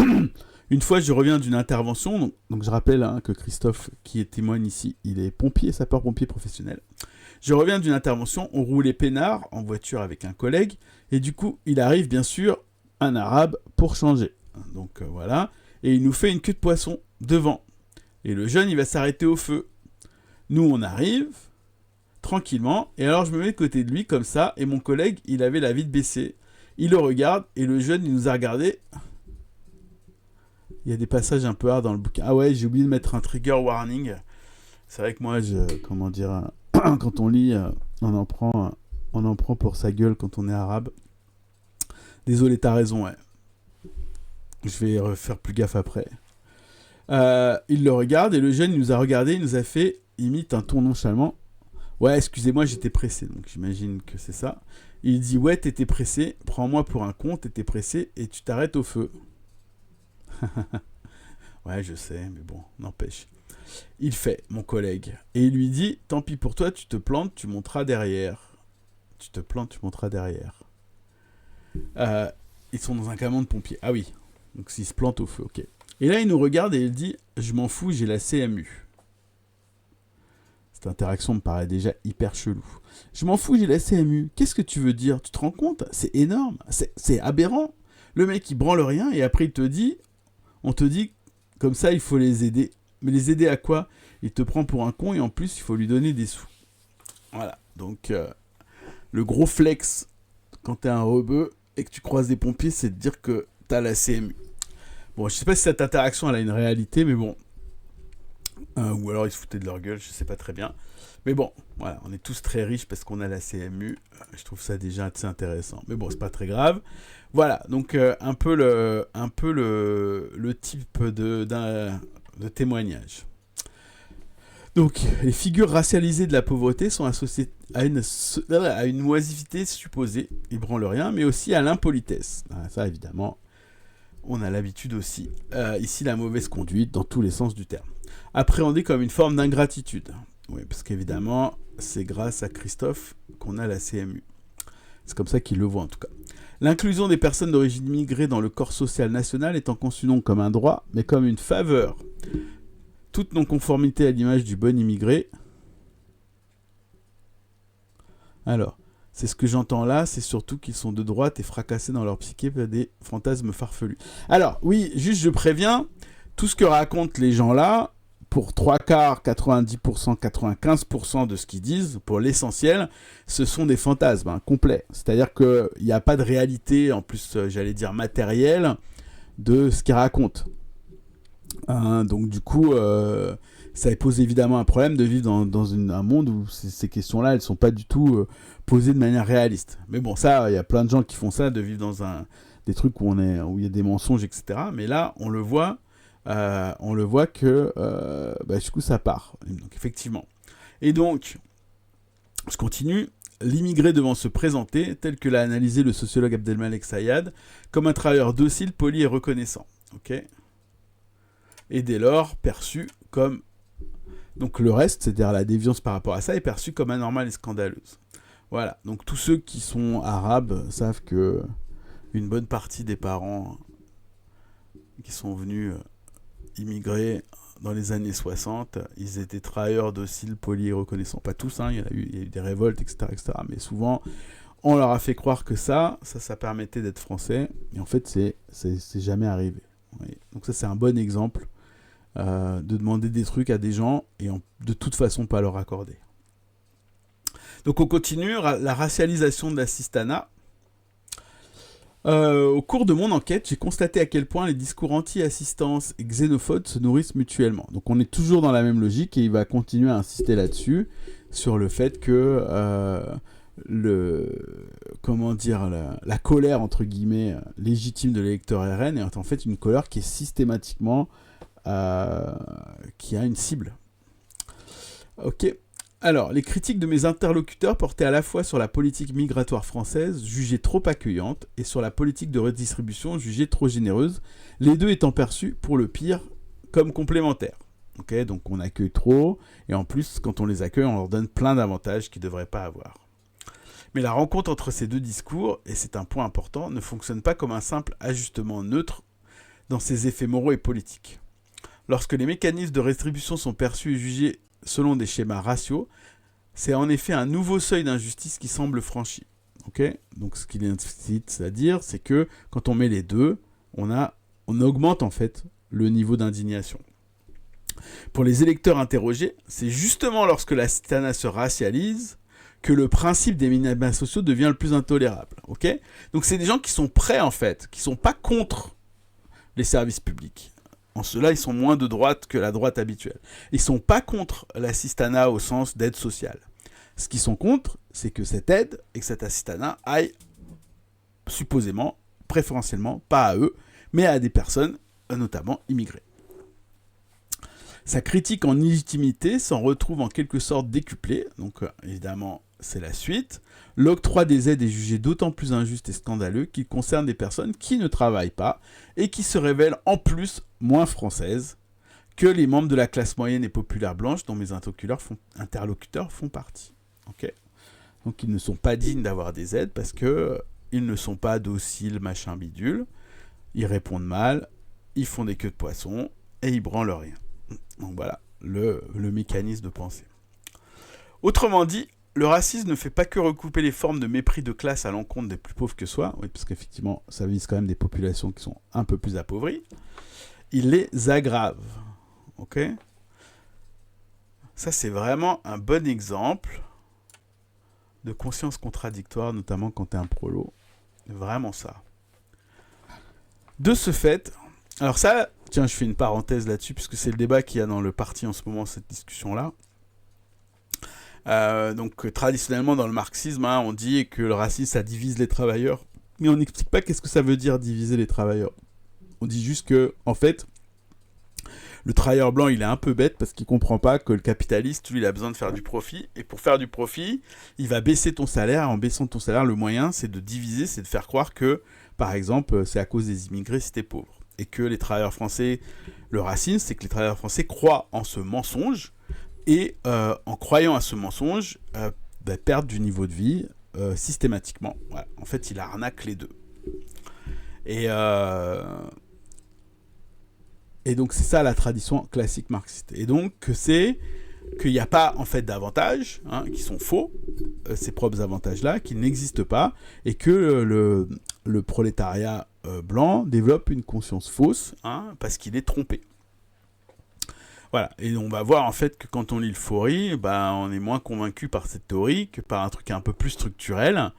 Une fois, je reviens d'une intervention, donc je rappelle que Christophe, qui témoigne ici, il est pompier, sapeur-pompier professionnel. Je reviens d'une intervention, on roulait peinard en voiture avec un collègue, et du coup, il arrive bien sûr un arabe pour changer. Donc voilà, et il nous fait une queue de poisson devant. Et le jeune, il va s'arrêter au feu. Nous, on arrive, tranquillement, et alors je me mets de côté de lui, comme ça, et mon collègue, il avait la vitre baissée. Il le regarde, et le jeune, il nous a regardé. Il y a des passages un peu hard dans le bouquin. Ah ouais, j'ai oublié de mettre un trigger warning. C'est vrai que moi, quand on lit, on en prend pour sa gueule quand on est arabe. Désolé, t'as raison, ouais. Je vais faire plus gaffe après. Il le regarde et le jeune, il nous a regardé, il nous a fait imite un ton nonchalant. Ouais, excusez-moi, j'étais pressé, donc j'imagine que c'est ça. Il dit, ouais, t'étais pressé, prends-moi pour un con, t'étais pressé et tu t'arrêtes au feu. Ouais, je sais, mais bon, n'empêche. Il fait, mon collègue, et il lui dit, tant pis pour toi, tu te plantes, tu monteras derrière. Tu te plantes, tu monteras derrière. Ils sont dans un camion de pompiers. Ah oui, donc s'ils se plantent au feu, ok. Et là, il nous regarde et il dit « Je m'en fous, j'ai la CMU ». Cette interaction me paraît déjà hyper chelou. « Je m'en fous, j'ai la CMU. Qu'est-ce que tu veux dire? Tu te rends compte? C'est énorme. C'est aberrant. » Le mec, il branle rien et après, on te dit, comme ça, il faut les aider. Mais les aider à quoi? Il te prend pour un con et en plus, il faut lui donner des sous. Voilà. Donc, le gros flex, quand t'es un rebeu et que tu croises des pompiers, c'est de dire que t'as la CMU. Bon, je sais pas si cette interaction, elle a une réalité, mais bon. Ou alors ils se foutaient de leur gueule, je sais pas très bien. Mais bon, voilà, on est tous très riches parce qu'on a la CMU. Je trouve ça déjà assez intéressant. Mais bon, c'est pas très grave. Voilà, donc un peu le type de témoignage. Donc, les figures racialisées de la pauvreté sont associées à une oisivité supposée, ils branlent rien, mais aussi à l'impolitesse. Ça, évidemment, on a l'habitude aussi. Ici, la mauvaise conduite, dans tous les sens du terme. Appréhendée comme une forme d'ingratitude. Oui, parce qu'évidemment, c'est grâce à Christophe qu'on a la CMU. C'est comme ça qu'il le voit, en tout cas. L'inclusion des personnes d'origine immigrée dans le corps social national étant conçue non comme un droit, mais comme une faveur. Toute non-conformité à l'image du bon immigré. Alors, c'est ce que j'entends là, c'est surtout qu'ils sont de droite et fracassés dans leur psyché par des fantasmes farfelus. Alors, oui, juste je préviens, tout ce que racontent les gens là, pour 3/4, 90%, 95% de ce qu'ils disent, pour l'essentiel, ce sont des fantasmes complets. C'est-à-dire qu'il n'y a pas de réalité, en plus, j'allais dire matérielle, de ce qu'ils racontent. Donc du coup, ça pose évidemment un problème de vivre dans un monde où ces questions-là, elles ne sont pas du tout posées de manière réaliste. Mais bon, ça, il y a plein de gens qui font ça, de vivre dans des trucs où il y a des mensonges, etc. Mais là, on le voit que du coup, ça part. Donc effectivement. Et donc, je continue. L'immigré devant se présenter, tel que l'a analysé le sociologue Abdelmalek Sayad, comme un travailleur docile, poli et reconnaissant. Ok ? Et dès lors perçu comme... Donc le reste, c'est-à-dire la déviance par rapport à ça, est perçu comme anormale et scandaleuse. Voilà, donc tous ceux qui sont arabes savent que une bonne partie des parents qui sont venus immigrer dans les années 60, ils étaient travailleurs dociles, polis et reconnaissants. Pas tous, il y a eu des révoltes, etc., etc. Mais souvent, on leur a fait croire que ça permettait d'être français. Et en fait, c'est jamais arrivé. Oui. Donc ça, c'est un bon exemple. De demander des trucs à des gens et de toute façon pas leur accorder. Donc on continue, la racialisation de l'assistanat. Au cours de mon enquête, j'ai constaté à quel point les discours anti-assistance et xénophobes se nourrissent mutuellement. Donc on est toujours dans la même logique et il va continuer à insister là-dessus, sur le fait que la colère entre guillemets légitime de l'électeur RN est en fait une colère qui est systématiquement qui a une cible. Ok. Alors, les critiques de mes interlocuteurs portaient à la fois sur la politique migratoire française, jugée trop accueillante, et sur la politique de redistribution, jugée trop généreuse, les deux étant perçus, pour le pire, comme complémentaires. Ok, donc on accueille trop, et en plus, quand on les accueille, on leur donne plein d'avantages qu'ils ne devraient pas avoir. Mais la rencontre entre ces deux discours, et c'est un point important, ne fonctionne pas comme un simple ajustement neutre dans ses effets moraux et politiques. Lorsque les mécanismes de redistribution sont perçus et jugés selon des schémas raciaux, c'est en effet un nouveau seuil d'injustice qui semble franchi. Okay, donc ce qu'il incite à dire, c'est que quand on met les deux, on augmente en fait le niveau d'indignation. Pour les électeurs interrogés, c'est justement lorsque l'assistanat se racialise que le principe des minima sociaux devient le plus intolérable. Okay, donc c'est des gens qui sont prêts en fait, qui ne sont pas contre les services publics. En cela, ils sont moins de droite que la droite habituelle. Ils ne sont pas contre l'assistanat au sens d'aide sociale. Ce qu'ils sont contre, c'est que cette aide et que cet assistanat aille supposément, préférentiellement, pas à eux, mais à des personnes, notamment immigrées. Sa critique en illégitimité s'en retrouve en quelque sorte décuplée. Donc évidemment, c'est la suite. L'octroi des aides est jugé d'autant plus injuste et scandaleux qu'il concerne des personnes qui ne travaillent pas et qui se révèlent en plus moins françaises que les membres de la classe moyenne et populaire blanche dont mes interlocuteurs font partie. Okay, donc ils ne sont pas dignes d'avoir des aides parce qu'ils ne sont pas dociles, machin bidule. Ils répondent mal, ils font des queues de poisson et ils branlent rien. Donc voilà le mécanisme de pensée. Autrement dit, le racisme ne fait pas que recouper les formes de mépris de classe à l'encontre des plus pauvres que soi, oui, parce qu'effectivement, ça vise quand même des populations qui sont un peu plus appauvries. Il les aggrave. Ok ? Ça, c'est vraiment un bon exemple de conscience contradictoire, notamment quand tu es un prolo. Vraiment ça. De ce fait, alors ça, tiens, je fais une parenthèse là-dessus, puisque c'est le débat qu'il y a dans le parti en ce moment, cette discussion-là. Donc traditionnellement dans le marxisme, on dit que le racisme ça divise les travailleurs, mais on n'explique pas qu'est-ce que ça veut dire diviser les travailleurs. On dit juste que en fait le travailleur blanc il est un peu bête parce qu'il comprend pas que le capitaliste lui il a besoin de faire du profit, et pour faire du profit il va baisser ton salaire, et en baissant ton salaire le moyen c'est de diviser, c'est de faire croire que par exemple c'est à cause des immigrés si t'es pauvre, et que les travailleurs français, le racisme c'est que les travailleurs français croient en ce mensonge. Et en croyant à ce mensonge, perdre du niveau de vie systématiquement. Voilà. En fait, il arnaque les deux. Et donc, c'est ça la tradition classique marxiste. Et donc, c'est qu'il n'y a pas en fait d'avantages, qui sont faux, ces propres avantages-là, qui n'existent pas, et que le prolétariat blanc développe une conscience fausse, parce qu'il est trompé. Voilà, et on va voir en fait que quand on lit le Faury, on est moins convaincu par cette théorie que par un truc un peu plus structurel,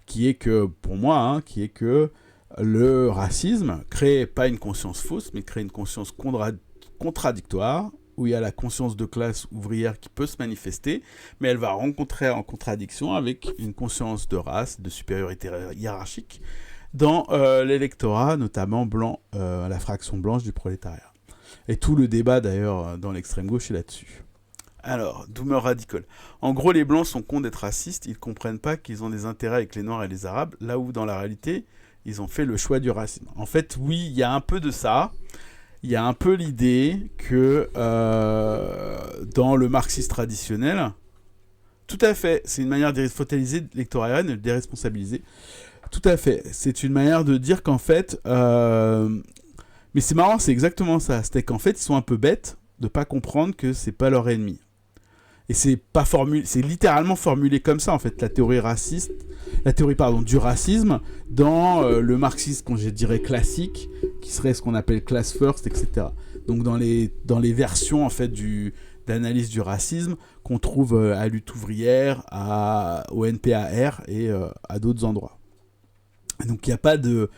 qui est que, pour moi, qui est que le racisme crée pas une conscience fausse, mais crée une conscience contradictoire, où il y a la conscience de classe ouvrière qui peut se manifester, mais elle va rencontrer en contradiction avec une conscience de race, de supériorité hiérarchique, dans l'électorat, notamment blanc, la fraction blanche du prolétariat. Et tout le débat, d'ailleurs, dans l'extrême gauche est là-dessus. Alors, Doomer Radical. En gros, les Blancs sont cons d'être racistes. Ils ne comprennent pas qu'ils ont des intérêts avec les Noirs et les Arabes, là où, dans la réalité, ils ont fait le choix du racisme. En fait, oui, il y a un peu de ça. Il y a un peu l'idée que, dans le marxisme traditionnel, tout à fait, c'est une manière de focaliser l'électorat et de le déresponsabiliser. Tout à fait. C'est une manière de dire qu'en fait... Mais c'est marrant, c'est exactement ça. C'est qu'en fait, ils sont un peu bêtes de pas comprendre que c'est pas leur ennemi. Et c'est littéralement formulé comme ça, en fait, la théorie du racisme dans le marxisme, je dirais classique, qui serait ce qu'on appelle class first, etc. Donc dans les versions en fait d'analyse du racisme qu'on trouve à Lutte ouvrière, au NPAR et à d'autres endroits. Donc il n'y a pas de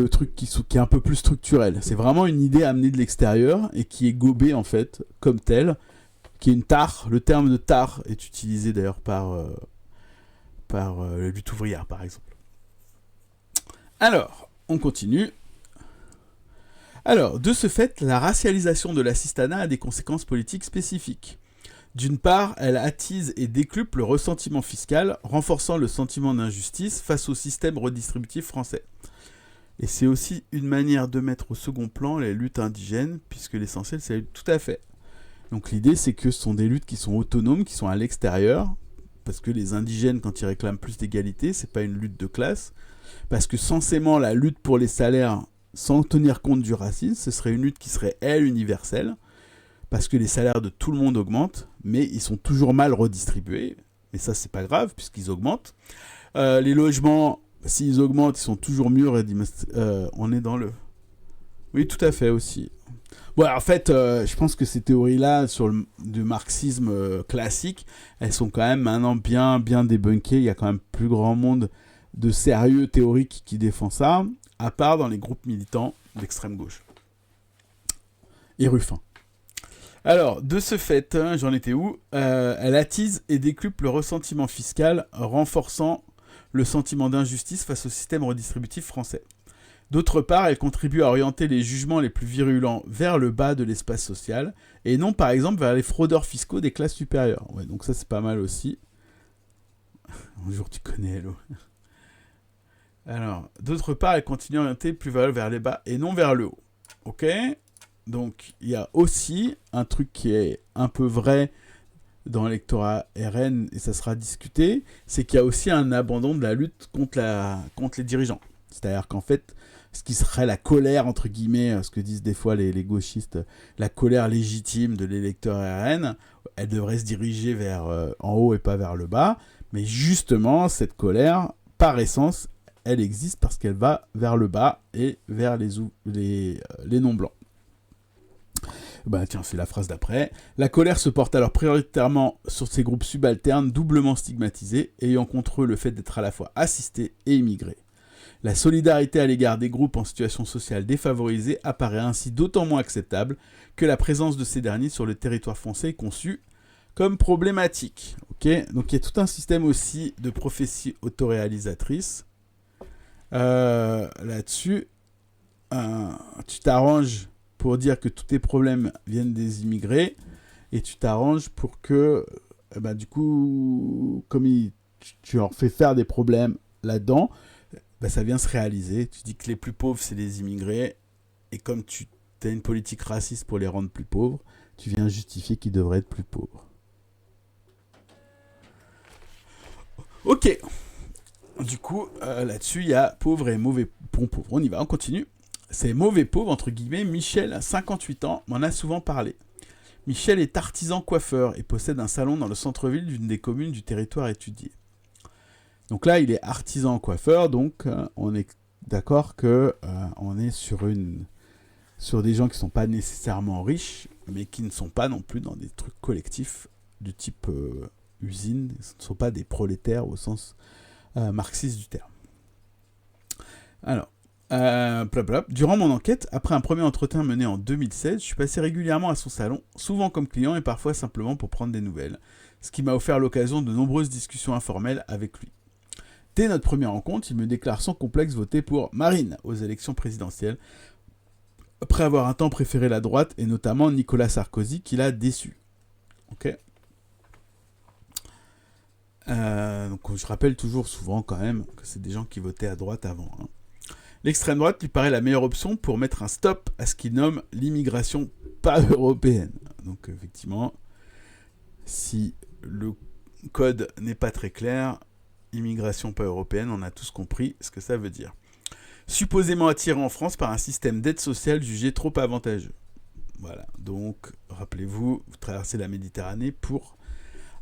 truc qui est un peu plus structurel. C'est vraiment une idée amenée de l'extérieur et qui est gobée en fait comme telle, qui est une tare. Le terme de tare est utilisé d'ailleurs par la lutte ouvrière par exemple. Alors, on continue. Alors, de ce fait, la racialisation de l'assistanat a des conséquences politiques spécifiques. D'une part, elle attise et décuple le ressentiment fiscal, renforçant le sentiment d'injustice face au système redistributif français. Et c'est aussi une manière de mettre au second plan les luttes indigènes, puisque l'essentiel, c'est la lutte. Tout à fait. Donc l'idée, c'est que ce sont des luttes qui sont autonomes, qui sont à l'extérieur, parce que les indigènes, quand ils réclament plus d'égalité, c'est pas une lutte de classe, parce que censément, la lutte pour les salaires, sans tenir compte du racisme, ce serait une lutte qui serait, elle, universelle, parce que les salaires de tout le monde augmentent, mais ils sont toujours mal redistribués, mais ça, c'est pas grave, puisqu'ils augmentent. Les logements... S'ils augmentent, ils sont toujours mieux on est dans le... Oui, tout à fait aussi. Bon, alors, en fait, je pense que ces théories-là du marxisme classique, elles sont quand même maintenant bien débunkées. Il y a quand même plus grand monde de sérieux théoriques qui défend ça, à part dans les groupes militants d'extrême gauche. Et Ruffin. Alors, de ce fait, j'en étais où ? Elle attise et décuple le ressentiment fiscal, renforçant le sentiment d'injustice face au système redistributif français. D'autre part, elle contribue à orienter les jugements les plus virulents vers le bas de l'espace social, et non par exemple vers les fraudeurs fiscaux des classes supérieures. Ouais, donc ça c'est pas mal aussi. Bonjour, tu connais, hello. Alors, d'autre part, elle continue à orienter plus vers les bas et non vers le haut. Ok ? Donc, il y a aussi un truc qui est un peu vrai dans l'électorat RN, et ça sera discuté, c'est qu'il y a aussi un abandon de la lutte contre les dirigeants. C'est-à-dire qu'en fait, ce qui serait la colère, entre guillemets, ce que disent des fois les gauchistes, la colère légitime de l'électeur RN, elle devrait se diriger vers en haut et pas vers le bas. Mais justement, cette colère, par essence, elle existe parce qu'elle va vers le bas et vers les non-blancs. Bah tiens, c'est la phrase d'après. La colère se porte alors prioritairement sur ces groupes subalternes doublement stigmatisés, ayant contre eux le fait d'être à la fois assistés et immigrés. La solidarité à l'égard des groupes en situation sociale défavorisée apparaît ainsi d'autant moins acceptable que la présence de ces derniers sur le territoire français est conçue comme problématique. Okay, donc il y a tout un système aussi de prophéties autoréalisatrices. Là-dessus, tu t'arranges pour dire que tous tes problèmes viennent des immigrés et tu t'arranges pour que, du coup, comme tu leur fais faire des problèmes là-dedans, ça vient se réaliser. Tu dis que les plus pauvres, c'est les immigrés et comme tu as une politique raciste pour les rendre plus pauvres, tu viens justifier qu'ils devraient être plus pauvres. Ok. Du coup, là-dessus, il y a pauvre et mauvais pauvre. On y va, on continue. C'est mauvais pauvre, entre guillemets. Michel, 58 ans, m'en a souvent parlé. Michel est artisan coiffeur et possède un salon dans le centre-ville d'une des communes du territoire étudié. Donc là, il est artisan coiffeur, donc on est d'accord que on est sur des gens qui ne sont pas nécessairement riches, mais qui ne sont pas non plus dans des trucs collectifs du type usine. Ce ne sont pas des prolétaires au sens marxiste du terme. Alors, durant mon enquête, après un premier entretien mené en 2016, je suis passé régulièrement à son salon, souvent comme client et parfois simplement pour prendre des nouvelles, ce qui m'a offert l'occasion de nombreuses discussions informelles avec lui. Dès notre première rencontre, il me déclare sans complexe voter pour Marine aux élections présidentielles, après avoir un temps préféré la droite et notamment Nicolas Sarkozy qui l'a déçu. Ok. Donc je rappelle toujours souvent quand même que c'est des gens qui votaient à droite avant. Hein. L'extrême droite lui paraît la meilleure option pour mettre un stop à ce qu'il nomme l'immigration pas européenne. Donc effectivement, si le code n'est pas très clair, immigration pas européenne, on a tous compris ce que ça veut dire. Supposément attiré en France par un système d'aide sociale jugé trop avantageux. Voilà, donc rappelez-vous, vous traversez la Méditerranée pour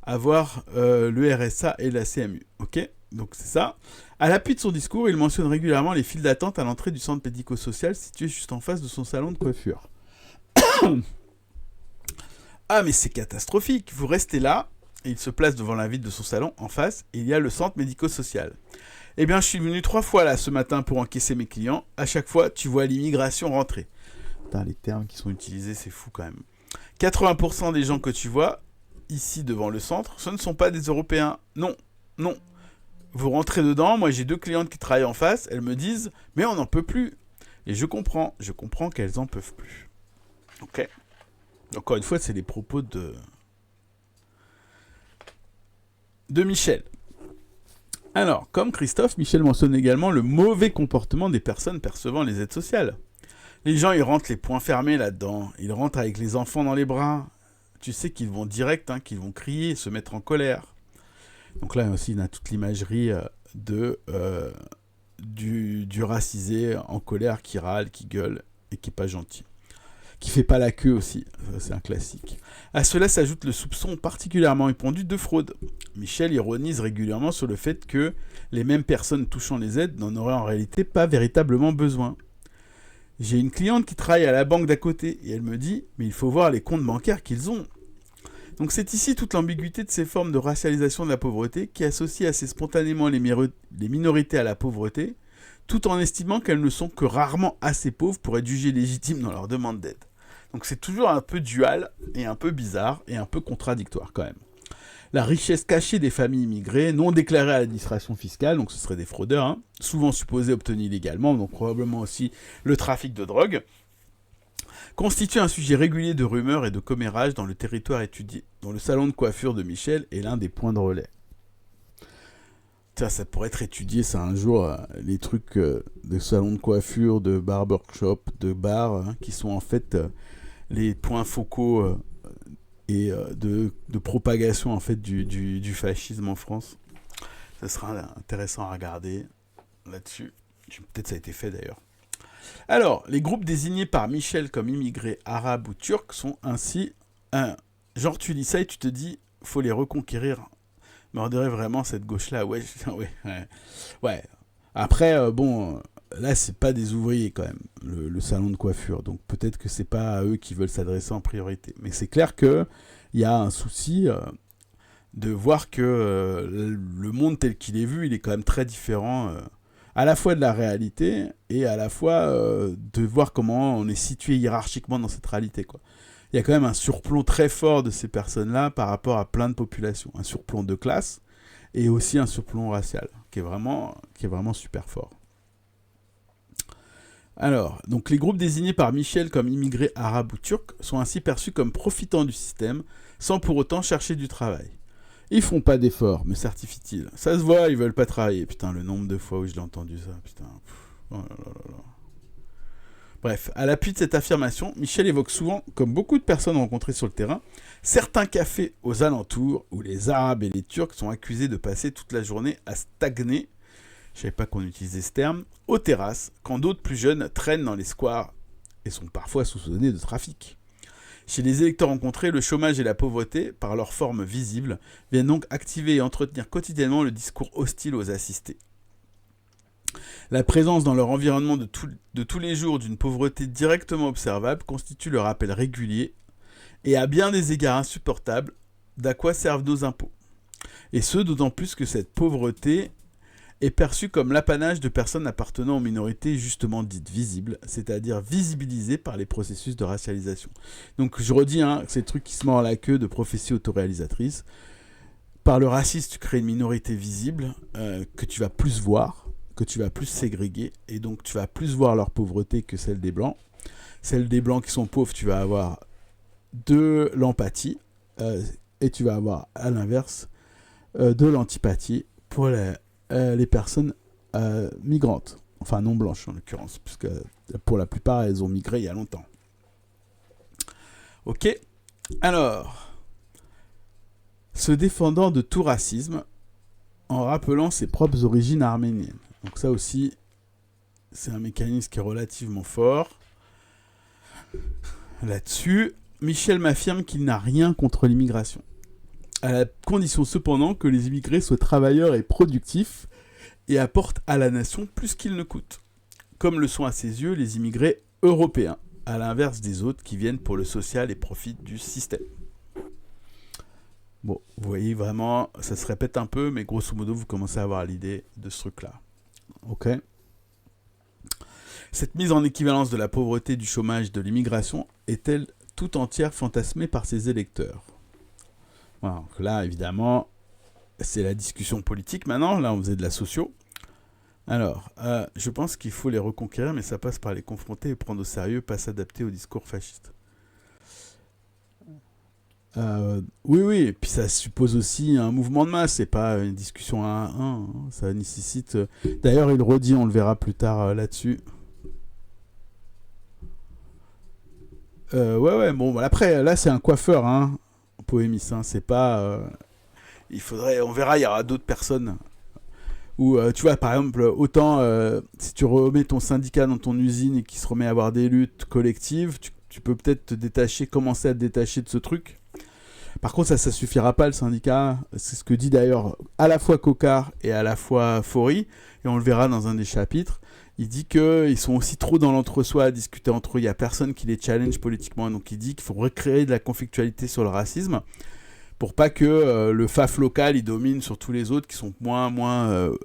avoir le RSA et la CMU. Ok, donc c'est ça. À l'appui de son discours, il mentionne régulièrement les files d'attente à l'entrée du centre médico-social situé juste en face de son salon de coiffure. Ah mais c'est catastrophique, vous restez là, et il se place devant la vitre de son salon, en face, et il y a le centre médico-social. Eh bien, je suis venu 3 fois là ce matin pour encaisser mes clients. À chaque fois, tu vois l'immigration rentrer. Putain, les termes qui sont utilisés, c'est fou quand même. 80% des gens que tu vois, ici devant le centre, ce ne sont pas des Européens. Non, non. Vous rentrez dedans, moi j'ai 2 clientes qui travaillent en face, elles me disent « Mais on n'en peut plus !» Et je comprends qu'elles n'en peuvent plus. Ok. Encore une fois, c'est les propos de Michel. Alors, comme Christophe, Michel mentionne également le mauvais comportement des personnes percevant les aides sociales. Les gens, ils rentrent les poings fermés là-dedans. Ils rentrent avec les enfants dans les bras. Tu sais qu'ils vont direct, hein, qu'ils vont crier, se mettre en colère. Donc là aussi, on a toute l'imagerie du racisé en colère qui râle, qui gueule et qui n'est pas gentil. Qui fait pas la queue aussi, c'est un classique. À cela s'ajoute le soupçon particulièrement répandu de fraude. Michel ironise régulièrement sur le fait que les mêmes personnes touchant les aides n'en auraient en réalité pas véritablement besoin. J'ai une cliente qui travaille à la banque d'à côté et elle me dit « Mais il faut voir les comptes bancaires qu'ils ont ». Donc c'est ici toute l'ambiguïté de ces formes de racialisation de la pauvreté qui associent assez spontanément les minorités à la pauvreté, tout en estimant qu'elles ne sont que rarement assez pauvres pour être jugées légitimes dans leur demande d'aide. Donc c'est toujours un peu dual et un peu bizarre et un peu contradictoire quand même. La richesse cachée des familles immigrées, non déclarées à l'administration fiscale, donc ce seraient des fraudeurs, hein, souvent supposés obtenus illégalement, donc probablement aussi le trafic de drogue, constitue un sujet régulier de rumeurs et de commérages dans le territoire étudié, dont le salon de coiffure de Michel est l'un des points de relais. Tiens, ça pourrait être étudié ça un jour, les trucs de salon de coiffure, de barbershop, de bar, hein, qui sont en fait les points focaux et de propagation en fait du fascisme en France. Ça sera intéressant à regarder là-dessus. Peut-être ça a été fait d'ailleurs. Alors, les groupes désignés par Michel comme immigrés arabes ou turcs sont ainsi un... Genre, tu lis ça et tu te dis, faut les reconquérir. Mais on dirait vraiment cette gauche-là, ouais, ouais. Ouais. Après, là, c'est pas des ouvriers quand même, le salon de coiffure. Donc peut-être que c'est pas à eux qui veulent s'adresser en priorité. Mais c'est clair qu'il y a un souci de voir que le monde tel qu'il est vu, il est quand même très différent à la fois de la réalité et à la fois de voir comment on est situé hiérarchiquement dans cette réalité, quoi. Il y a quand même un surplomb très fort de ces personnes-là par rapport à plein de populations. Un surplomb de classe et aussi un surplomb racial qui est vraiment super fort. Alors, donc les groupes désignés par Michel comme immigrés arabes ou turcs sont ainsi perçus comme profitant du système sans pour autant chercher du travail. Ils font pas d'efforts, me certifie-t-il. Ça se voit, ils veulent pas travailler. Putain, le nombre de fois où je l'ai entendu ça, putain. Oh là là là là. Bref, à l'appui de cette affirmation, Michel évoque souvent, comme beaucoup de personnes rencontrées sur le terrain, certains cafés aux alentours où les Arabes et les Turcs sont accusés de passer toute la journée à stagner, je savais pas qu'on utilisait ce terme, aux terrasses, quand d'autres plus jeunes traînent dans les squares et sont parfois soupçonnés de trafic. Chez les électeurs rencontrés, le chômage et la pauvreté, par leur forme visible, viennent donc activer et entretenir quotidiennement le discours hostile aux assistés. La présence dans leur environnement de tous les jours d'une pauvreté directement observable constitue le rappel régulier et à bien des égards insupportable d'à quoi servent nos impôts. Et ce, d'autant plus que cette pauvreté est perçue comme l'apanage de personnes appartenant aux minorités justement dites visibles, c'est-à-dire visibilisées par les processus de racialisation. Donc je redis, c'est le truc qui se mord la queue de prophéties autoréalisatrices. Par le racisme, tu crées une minorité visible que tu vas plus voir, que tu vas plus ségréguer, et donc tu vas plus voir leur pauvreté que celle des Blancs. Celle des Blancs qui sont pauvres, tu vas avoir de l'empathie, et tu vas avoir, à l'inverse, de l'antipathie pour les personnes migrantes, enfin non blanches en l'occurrence, puisque pour la plupart, elles ont migré il y a longtemps. Ok, alors, se défendant de tout racisme, en rappelant ses propres origines arméniennes. Donc ça aussi, c'est un mécanisme qui est relativement fort. Là-dessus, Michel m'affirme qu'il n'a rien contre l'immigration, à la condition cependant que les immigrés soient travailleurs et productifs et apportent à la nation plus qu'ils ne coûtent, comme le sont à ses yeux les immigrés européens, à l'inverse des autres qui viennent pour le social et profitent du système. Bon, vous voyez vraiment, ça se répète un peu, mais grosso modo, vous commencez à avoir l'idée de ce truc-là. Ok. Cette mise en équivalence de la pauvreté, du chômage, de l'immigration est-elle tout entière fantasmée par ses électeurs ? Voilà, donc là, évidemment, c'est la discussion politique maintenant. Là, on faisait de la socio. Alors, je pense qu'il faut les reconquérir, mais ça passe par les confronter et prendre au sérieux, pas s'adapter au discours fasciste. Oui, et puis ça suppose aussi un mouvement de masse, c'est pas une discussion 1 à 1, hein. Ça nécessite... D'ailleurs, il redit, on le verra plus tard là-dessus. Ouais, bon, après, là, c'est un coiffeur, hein, Poémis, hein, c'est pas... il faudrait... On verra, il y aura d'autres personnes. Ou, tu vois, par exemple, autant, si tu remets ton syndicat dans ton usine et qu'il se remet à avoir des luttes collectives, tu peux peut-être te détacher, commencer à te détacher de ce truc. Par contre, ça suffira pas, le syndicat. C'est ce que dit d'ailleurs à la fois Cocard et à la fois Faury, et on le verra dans un des chapitres. Il dit qu'ils sont aussi trop dans l'entre-soi à discuter entre eux. Il n'y a personne qui les challenge politiquement. Donc il dit qu'il faut recréer de la conflictualité sur le racisme pour pas que le faf local il domine sur tous les autres qui sont moins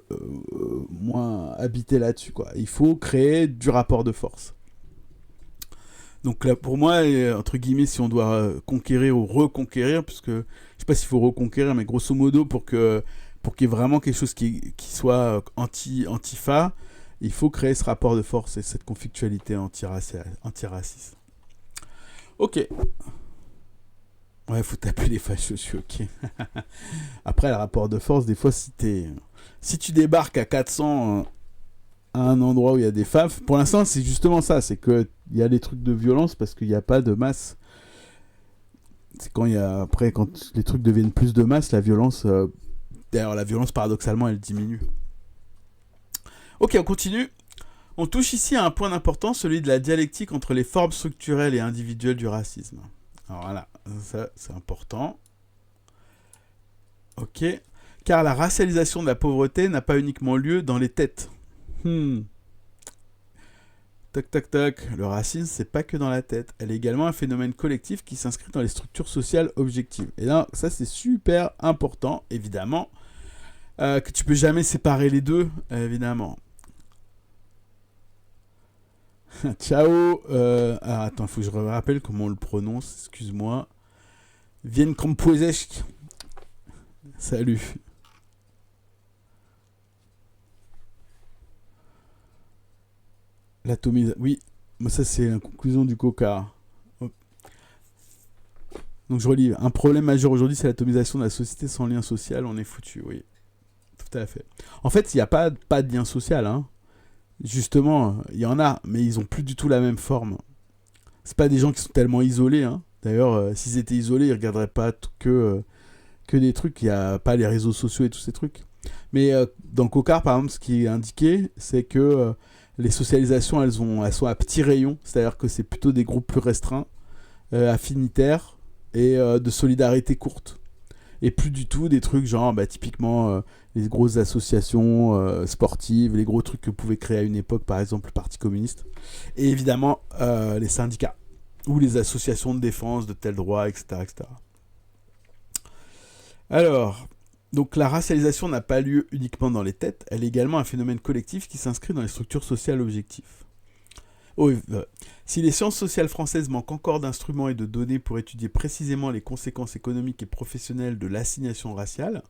habités là-dessus, quoi. Il faut créer du rapport de force. Donc là, pour moi, entre guillemets, si on doit conquérir ou reconquérir, puisque je sais pas s'il faut reconquérir, mais grosso modo, pour qu'il y ait vraiment quelque chose qui soit antifa, il faut créer ce rapport de force et cette conflictualité antiraciste. Ok. Ouais, faut taper les fâches sociaux, ok. Après, le rapport de force, des fois, si tu débarques à 400... à un endroit où il y a des faf. Pour l'instant, c'est justement ça, c'est qu'il y a des trucs de violence parce qu'il n'y a pas de masse. C'est quand quand les trucs deviennent plus de masse, la violence... d'ailleurs, la violence, paradoxalement, elle diminue. Ok, on continue. On touche ici à un point d'importance, celui de la dialectique entre les formes structurelles et individuelles du racisme. Alors voilà, ça c'est important. Ok. Car la racialisation de la pauvreté n'a pas uniquement lieu dans les têtes. Toc toc toc. Le racisme, c'est pas que dans la tête. Elle est également un phénomène collectif qui s'inscrit dans les structures sociales objectives. Et là, ça c'est super important, évidemment, que tu peux jamais séparer les deux, évidemment. Ciao. Alors attends, il faut que je me rappelle comment on le prononce. Excuse-moi. Vienne Kompozesk. Salut. L'atomisation. Oui, mais ça c'est la conclusion du coca. Hop. Donc je relis. Un problème majeur aujourd'hui, c'est l'atomisation de la société sans lien social. On est foutu, oui. Tout à fait. En fait, il n'y a pas de lien social. Hein. Justement, il y en a, mais ils ont plus du tout la même forme. C'est pas des gens qui sont tellement isolés. Hein. D'ailleurs, s'ils étaient isolés, ils regarderaient pas que des trucs. Il n'y a pas les réseaux sociaux et tous ces trucs. Mais dans Cocard, par exemple, ce qui est indiqué, c'est que les socialisations, elles sont à petits rayons. C'est-à-dire que c'est plutôt des groupes plus restreints, affinitaires et de solidarité courte. Et plus du tout des trucs genre, typiquement, les grosses associations sportives, les gros trucs que pouvait créer à une époque, par exemple, le Parti communiste. Et évidemment, les syndicats ou les associations de défense de tels droits, etc., etc. Alors, donc la racialisation n'a pas lieu uniquement dans les têtes, elle est également un phénomène collectif qui s'inscrit dans les structures sociales objectives. Si les sciences sociales françaises manquent encore d'instruments et de données pour étudier précisément les conséquences économiques et professionnelles de l'assignation raciale,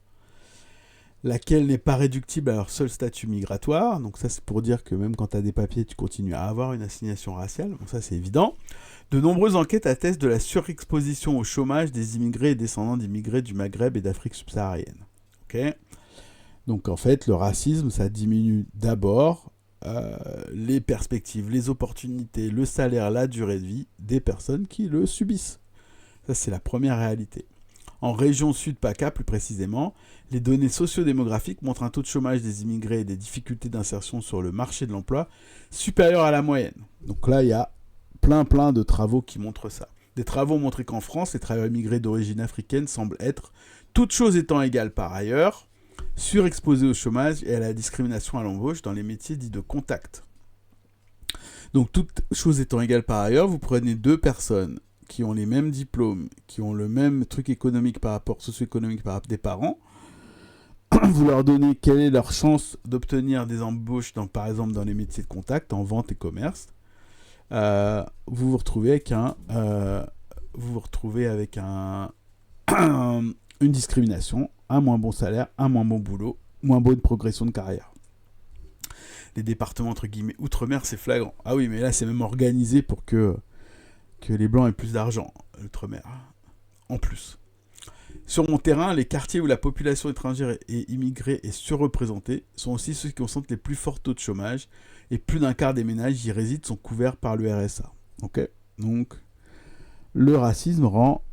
laquelle n'est pas réductible à leur seul statut migratoire, donc ça c'est pour dire que même quand tu as des papiers, tu continues à avoir une assignation raciale, donc ça c'est évident. De nombreuses enquêtes attestent de la surexposition au chômage des immigrés et descendants d'immigrés du Maghreb et d'Afrique subsaharienne. Okay. Donc en fait, le racisme, ça diminue d'abord les perspectives, les opportunités, le salaire, la durée de vie des personnes qui le subissent. Ça, c'est la première réalité. En région Sud-PACA, plus précisément, les données sociodémographiques montrent un taux de chômage des immigrés et des difficultés d'insertion sur le marché de l'emploi supérieur à la moyenne. Donc là, il y a plein de travaux qui montrent ça. Des travaux montrent qu'en France, les travailleurs immigrés d'origine africaine semblent être, toutes choses étant égales par ailleurs, surexposés au chômage et à la discrimination à l'embauche dans les métiers dits de contact. Donc, toutes choses étant égales par ailleurs, vous prenez deux personnes qui ont les mêmes diplômes, qui ont le même truc économique par rapport, socio-économique par rapport des parents, vous leur donnez quelle est leur chance d'obtenir des embauches, par exemple dans les métiers de contact, en vente et commerce, vous vous retrouvez avec une discrimination, un moins bon salaire, un moins bon boulot, moins bonne progression de carrière. Les départements entre guillemets outre-mer, c'est flagrant. Ah oui, mais là c'est même organisé pour que les blancs aient plus d'argent, outre-mer, en plus. Sur mon terrain, les quartiers où la population étrangère et immigrée est surreprésentée sont aussi ceux qui concentrent les plus forts taux de chômage, et plus d'un quart des ménages y résident sont couverts par le RSA. Okay. Donc, le racisme rend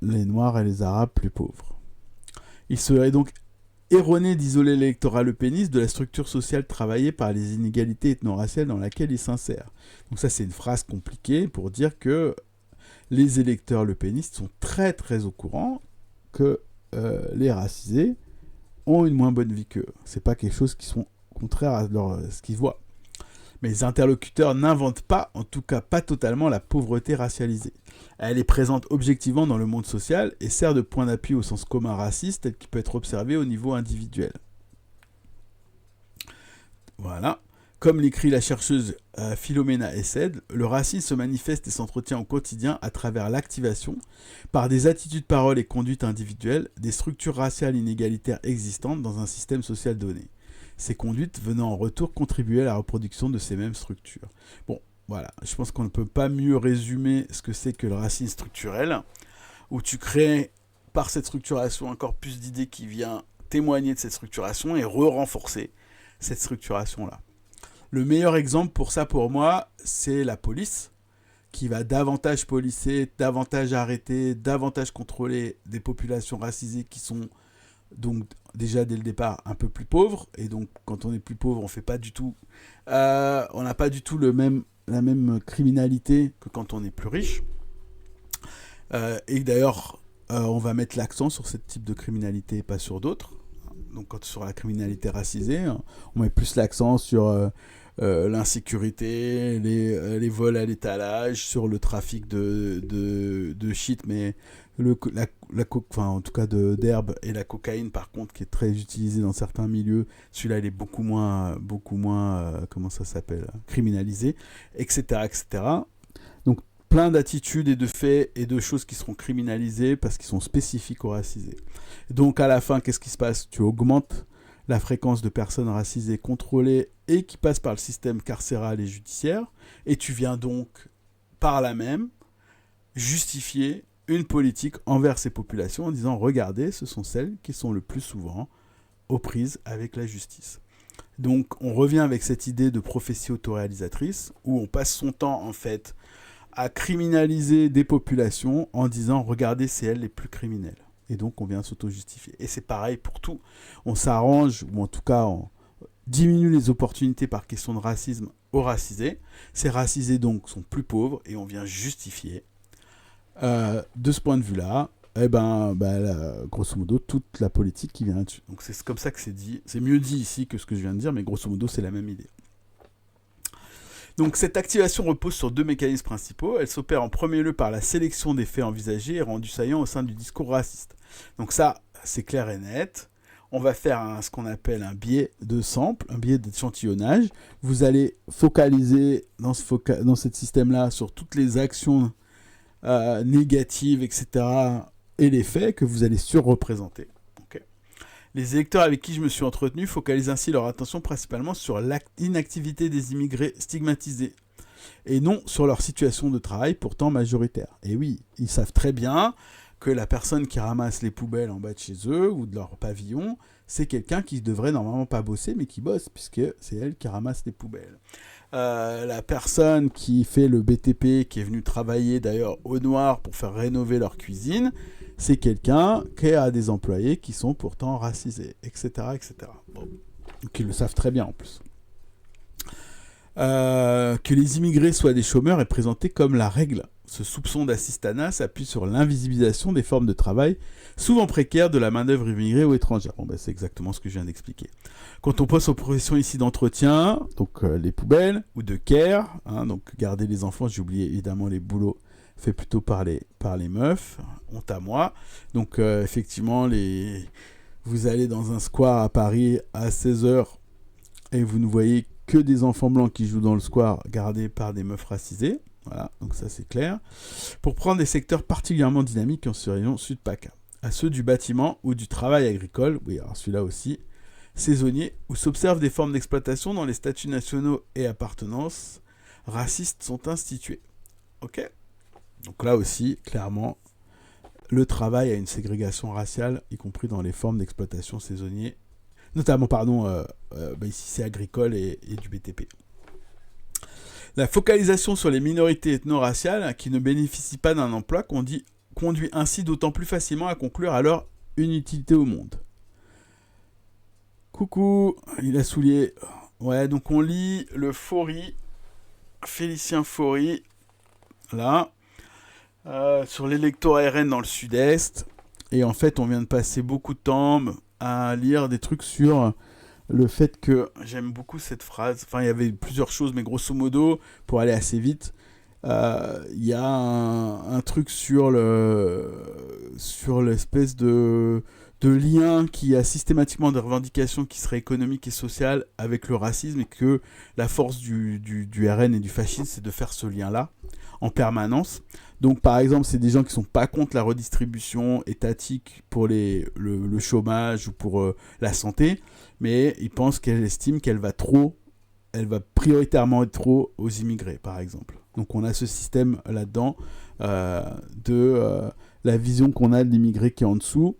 les Noirs et les Arabes plus pauvres. Il serait donc erroné d'isoler l'électorat lepéniste de la structure sociale travaillée par les inégalités ethno-raciales dans laquelle il s'insère. Donc ça, c'est une phrase compliquée pour dire que les électeurs lepénistes sont très très au courant que les racisés ont une moins bonne vie qu'eux. C'est pas quelque chose qui sont contraires à ce qu'ils voient. Mais les interlocuteurs n'inventent pas, en tout cas pas totalement, la pauvreté racialisée. Elle est présente objectivement dans le monde social et sert de point d'appui au sens commun raciste tel qu'il peut être observé au niveau individuel. Voilà. Comme l'écrit la chercheuse Philomena Essed, le racisme se manifeste et s'entretient au quotidien à travers l'activation, par des attitudes, paroles et conduites individuelles, des structures raciales inégalitaires existantes dans un système social donné. Ces conduites venant en retour contribuer à la reproduction de ces mêmes structures. Bon, voilà, je pense qu'on ne peut pas mieux résumer ce que c'est que le racisme structurel, où tu crées par cette structuration un corpus d'idées qui vient témoigner de cette structuration et renforcer cette structuration-là. Le meilleur exemple pour ça, pour moi, c'est la police, qui va davantage policer, davantage arrêter, davantage contrôler des populations racisées qui sont donc déjà dès le départ un peu plus pauvre, et donc quand on est plus pauvre, on fait pas du tout, on n'a pas du tout la même criminalité que quand on est plus riche. Et d'ailleurs, on va mettre l'accent sur ce type de criminalité et pas sur d'autres. Donc quand sur la criminalité racisée, on met plus l'accent sur l'insécurité, les vols à l'étalage, sur le trafic de shit, mais enfin, en tout cas d'herbe, et la cocaïne par contre qui est très utilisée dans certains milieux, celui-là il est beaucoup moins comment ça s'appelle, criminalisé, etc., etc. Donc plein d'attitudes et de faits et de choses qui seront criminalisées parce qu'ils sont spécifiques aux racisés. Donc à la fin, qu'est-ce qui se passe? Tu augmentes la fréquence de personnes racisées contrôlées et qui passent par le système carcéral et judiciaire, et tu viens donc par là même justifier une politique envers ces populations en disant regardez, ce sont celles qui sont le plus souvent aux prises avec la justice. Donc on revient avec cette idée de prophétie autoréalisatrice où on passe son temps en fait à criminaliser des populations en disant regardez, c'est elles les plus criminelles. Et donc on vient s'auto-justifier. Et c'est pareil pour tout. On s'arrange, ou en tout cas on diminue les opportunités par question de racisme aux racisés. Ces racisés donc sont plus pauvres et on vient justifier de ce point de vue-là, grosso modo, toute la politique qui vient là-dessus. Donc c'est comme ça que c'est dit. C'est mieux dit ici que ce que je viens de dire, mais grosso modo c'est la même idée. Donc cette activation repose sur deux mécanismes principaux. Elle s'opère en premier lieu par la sélection des faits envisagés et rendus saillants au sein du discours raciste. Donc ça, c'est clair et net. On va faire ce qu'on appelle un biais de sample, un biais d'échantillonnage. Vous allez focaliser dans ce système-là sur toutes les actions négatives, etc. et les faits que vous allez surreprésenter. Les électeurs avec qui je me suis entretenu focalisent ainsi leur attention principalement sur l'inactivité des immigrés stigmatisés et non sur leur situation de travail pourtant majoritaire. Et oui, ils savent très bien que la personne qui ramasse les poubelles en bas de chez eux ou de leur pavillon, c'est quelqu'un qui devrait normalement pas bosser mais qui bosse puisque c'est elle qui ramasse les poubelles. La personne qui fait le BTP, qui est venue travailler d'ailleurs au noir pour faire rénover leur cuisine, c'est quelqu'un qui a des employés qui sont pourtant racisés, etc. etc. Bon. Donc ils le savent très bien en plus. Que les immigrés soient des chômeurs est présenté comme la règle. Ce soupçon d'assistanat s'appuie sur l'invisibilisation des formes de travail, souvent précaires, de la main-d'œuvre immigrée ou étrangère. Bon, c'est exactement ce que je viens d'expliquer. Quand on pense aux professions ici d'entretien, donc les poubelles, ou de care, donc garder les enfants, j'ai oublié évidemment les boulots faits plutôt par les meufs, honte à moi. Donc effectivement, vous allez dans un square à Paris à 16h et vous ne voyez que des enfants blancs qui jouent dans le square gardés par des meufs racisées. Voilà, donc ça c'est clair. Pour prendre des secteurs particulièrement dynamiques en région Sud-PACA, à ceux du bâtiment ou du travail agricole, oui alors celui-là aussi, saisonnier, où s'observent des formes d'exploitation dont les statuts nationaux et appartenances racistes sont institués. Ok ? Donc là aussi, clairement, le travail a une ségrégation raciale, y compris dans les formes d'exploitation saisonnier, notamment, ici c'est agricole et du BTP. La focalisation sur les minorités ethno-raciales qui ne bénéficient pas d'un emploi conduit ainsi d'autant plus facilement à conclure à leur inutilité au monde. Coucou, il a soulié. Ouais, donc on lit le Faury, Félicien Faury, là, sur l'électorat RN dans le sud-est. Et en fait, on vient de passer beaucoup de temps à lire des trucs sur le fait que j'aime beaucoup cette phrase. Enfin, il y avait plusieurs choses, mais grosso modo, pour aller assez vite, il y a un truc sur l'espèce de lien qui a systématiquement des revendications qui seraient économiques et sociales avec le racisme, et que la force du RN et du fascisme, c'est de faire ce lien-là en permanence. Donc par exemple, c'est des gens qui sont pas contre la redistribution étatique pour le chômage ou pour la santé, mais ils pensent qu'elle estime qu'elle va prioritairement être trop aux immigrés, par exemple. Donc on a ce système là-dedans de la vision qu'on a de l'immigré qui est en dessous,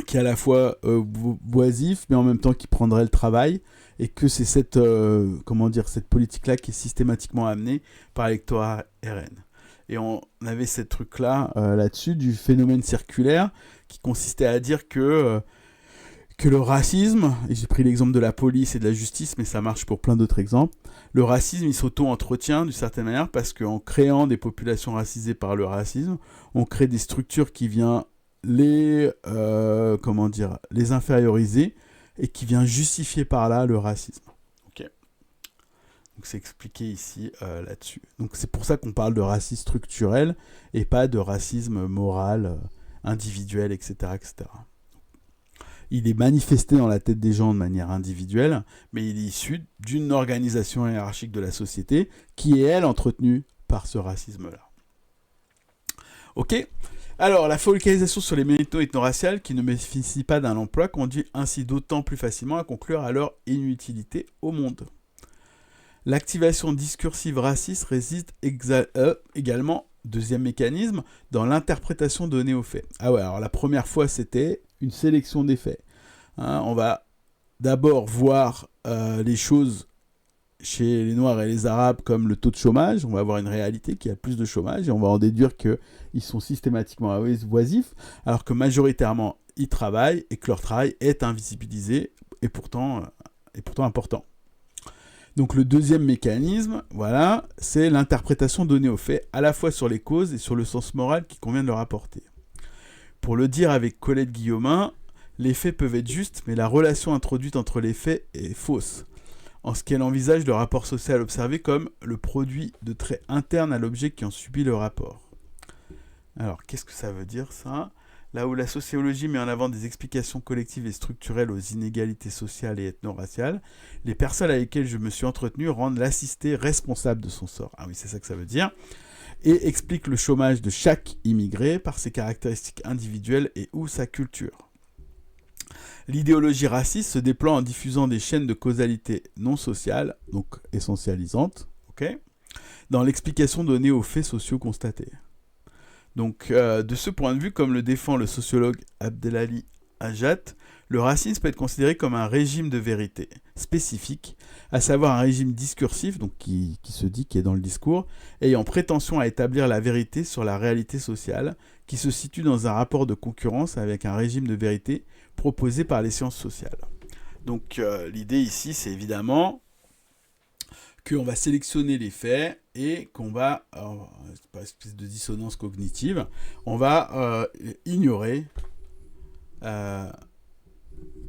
qui est à la fois boisif, mais en même temps qui prendrait le travail, et que c'est cette politique-là qui est systématiquement amenée par l'électorat RN. Et on avait ce truc-là là-dessus, du phénomène circulaire, qui consistait à dire que que le racisme, et j'ai pris l'exemple de la police et de la justice, mais ça marche pour plein d'autres exemples, le racisme, il s'auto-entretient d'une certaine manière parce qu'en créant des populations racisées par le racisme, on crée des structures qui viennent les inférioriser et qui vient justifier par là le racisme. Okay. Donc c'est expliqué ici là-dessus. Donc c'est pour ça qu'on parle de racisme structurel et pas de racisme moral, individuel, etc., etc. Il est manifesté dans la tête des gens de manière individuelle, mais il est issu d'une organisation hiérarchique de la société qui est, elle, entretenue par ce racisme-là. Ok ? Alors, la focalisation sur les minorités ethno-raciales qui ne bénéficient pas d'un emploi conduit ainsi d'autant plus facilement à conclure à leur inutilité au monde. L'activation discursive raciste réside également, deuxième mécanisme, dans l'interprétation donnée aux faits. Ah ouais, alors la première fois, c'était une sélection des faits. On va d'abord voir les choses chez les Noirs et les Arabes comme le taux de chômage. On va avoir une réalité qui a plus de chômage et on va en déduire qu'ils sont systématiquement oisifs, alors que majoritairement, ils travaillent et que leur travail est invisibilisé et pourtant important. Donc le deuxième mécanisme, voilà, c'est l'interprétation donnée aux faits, à la fois sur les causes et sur le sens moral qu'il convient de leur apporter. Pour le dire avec Colette Guillaumin, les faits peuvent être justes, mais la relation introduite entre les faits est fausse, en ce qu'elle envisage le rapport social observé comme le produit de traits internes à l'objet qui en subit le rapport. Alors, qu'est-ce que ça veut dire, ça ? Là où la sociologie met en avant des explications collectives et structurelles aux inégalités sociales et ethno-raciales, les personnes avec lesquelles je me suis entretenu rendent l'assisté responsable de son sort. Ah oui, c'est ça que ça veut dire. Et expliquent le chômage de chaque immigré par ses caractéristiques individuelles et ou sa culture. L'idéologie raciste se déploie en diffusant des chaînes de causalité non sociales, donc essentialisantes, dans l'explication donnée aux faits sociaux constatés. Donc, de ce point de vue, comme le défend le sociologue Abdelali Ajat, le racisme peut être considéré comme un régime de vérité spécifique, à savoir un régime discursif, donc qui se dit, qui est dans le discours, ayant prétention à établir la vérité sur la réalité sociale, qui se situe dans un rapport de concurrence avec un régime de vérité proposé par les sciences sociales. Donc, l'idée ici, c'est évidemment qu'on va sélectionner les faits et qu'on va, c'est pas une espèce de dissonance cognitive, on va ignorer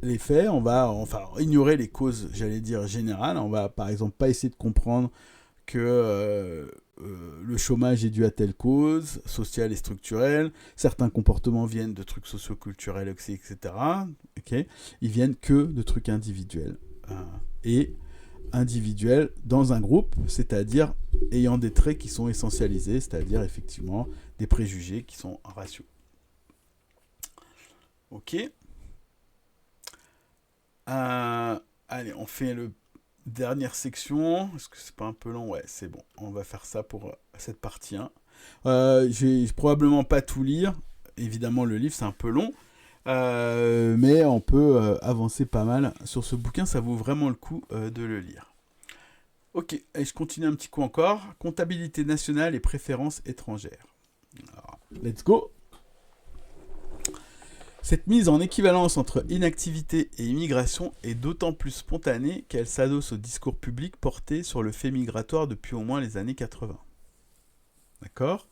les faits, on va ignorer les causes, j'allais dire générales. On va par exemple pas essayer de comprendre que le chômage est dû à telle cause sociale et structurelle, certains comportements viennent de trucs socio-culturels, etc. Ils viennent que de trucs individuels. Et individuels dans un groupe, c'est-à-dire ayant des traits qui sont essentialisés, c'est-à-dire effectivement des préjugés qui sont raciaux. Ok. Allez, on fait la dernière section. Est-ce que c'est pas un peu long ? Ouais, c'est bon. On va faire ça pour cette partie 1. Je vais probablement pas tout lire. Évidemment, le livre, c'est un peu long. Mais on peut avancer pas mal sur ce bouquin. Ça vaut vraiment le coup de le lire. Ok, et je continue un petit coup encore. Comptabilité nationale et préférences étrangères. Alors, let's go. Cette mise en équivalence entre inactivité et immigration est d'autant plus spontanée qu'elle s'adosse au discours public porté sur le fait migratoire depuis au moins les années 80. D'accord ?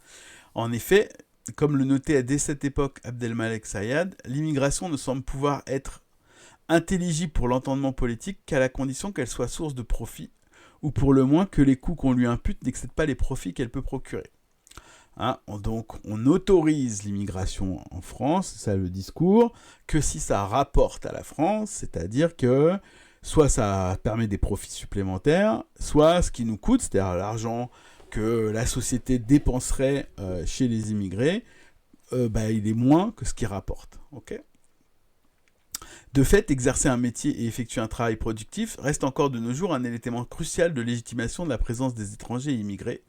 En effet, comme le notait dès cette époque Abdelmalek Sayad, l'immigration ne semble pouvoir être intelligible pour l'entendement politique qu'à la condition qu'elle soit source de profit, ou pour le moins que les coûts qu'on lui impute n'excèdent pas les profits qu'elle peut procurer. Donc on autorise l'immigration en France, c'est ça le discours, que si ça rapporte à la France, c'est-à-dire que soit ça permet des profits supplémentaires, soit ce qui nous coûte, c'est-à-dire l'argent que la société dépenserait chez les immigrés, il est moins que ce qu'il rapporte. Okay ? De fait, exercer un métier et effectuer un travail productif reste encore de nos jours un élément crucial de légitimation de la présence des étrangers immigrés,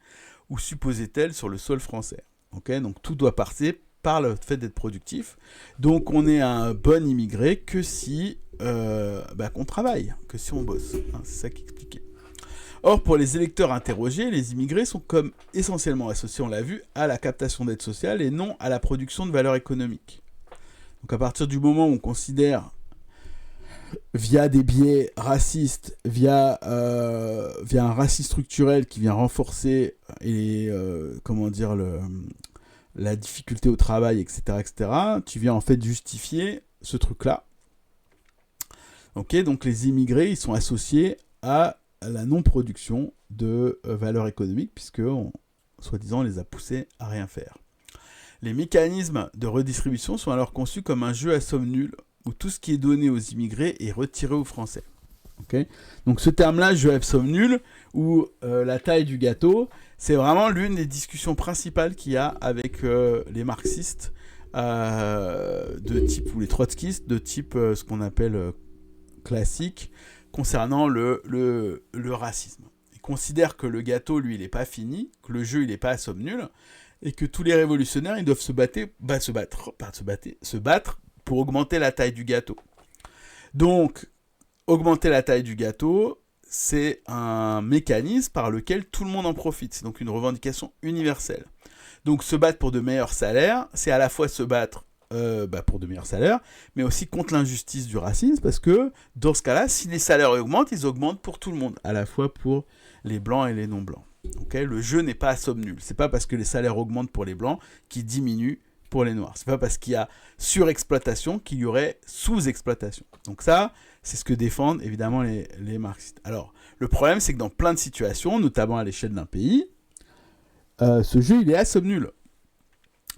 ou supposait-elle sur le sol français. Donc tout doit passer par le fait d'être productif. Donc on est un bon immigré que si qu'on travaille, que si on bosse. C'est ça qui expliquait. Or, pour les électeurs interrogés, les immigrés sont comme essentiellement associés, on l'a vu, à la captation d'aide sociale et non à la production de valeur économique. Donc à partir du moment où on considère via des biais racistes, via un racisme structurel qui vient renforcer la difficulté au travail, etc., etc., tu viens en fait justifier ce truc-là. Ok, donc les immigrés, ils sont associés à la non-production de valeur économique, puisque, soi-disant, on les a poussés à rien faire. Les mécanismes de redistribution sont alors conçus comme un jeu à somme nulle, où tout ce qui est donné aux immigrés est retiré aux Français. Okay, donc ce terme-là, jeu à somme nulle, ou la taille du gâteau, c'est vraiment l'une des discussions principales qu'il y a avec les marxistes de type, ou les trotskistes de type ce qu'on appelle classique, concernant le racisme. Ils considèrent que le gâteau, lui, il n'est pas fini, que le jeu, il n'est pas à somme nulle, et que tous les révolutionnaires, ils doivent se battre pour augmenter la taille du gâteau. Donc, augmenter la taille du gâteau, c'est un mécanisme par lequel tout le monde en profite. C'est donc une revendication universelle. Donc, se battre pour de meilleurs salaires, c'est à la fois se battre pour de meilleurs salaires, mais aussi contre l'injustice du racisme, parce que dans ce cas-là, si les salaires augmentent, ils augmentent pour tout le monde, à la fois pour les blancs et les non-blancs. Okay, le jeu n'est pas à somme nulle. C'est pas parce que les salaires augmentent pour les blancs qu'ils diminuent pour les noirs. C'est pas parce qu'il y a surexploitation qu'il y aurait sous-exploitation. Donc ça, c'est ce que défendent évidemment les marxistes. Alors, le problème, c'est que dans plein de situations, notamment à l'échelle d'un pays, ce jeu, il est à somme nulle.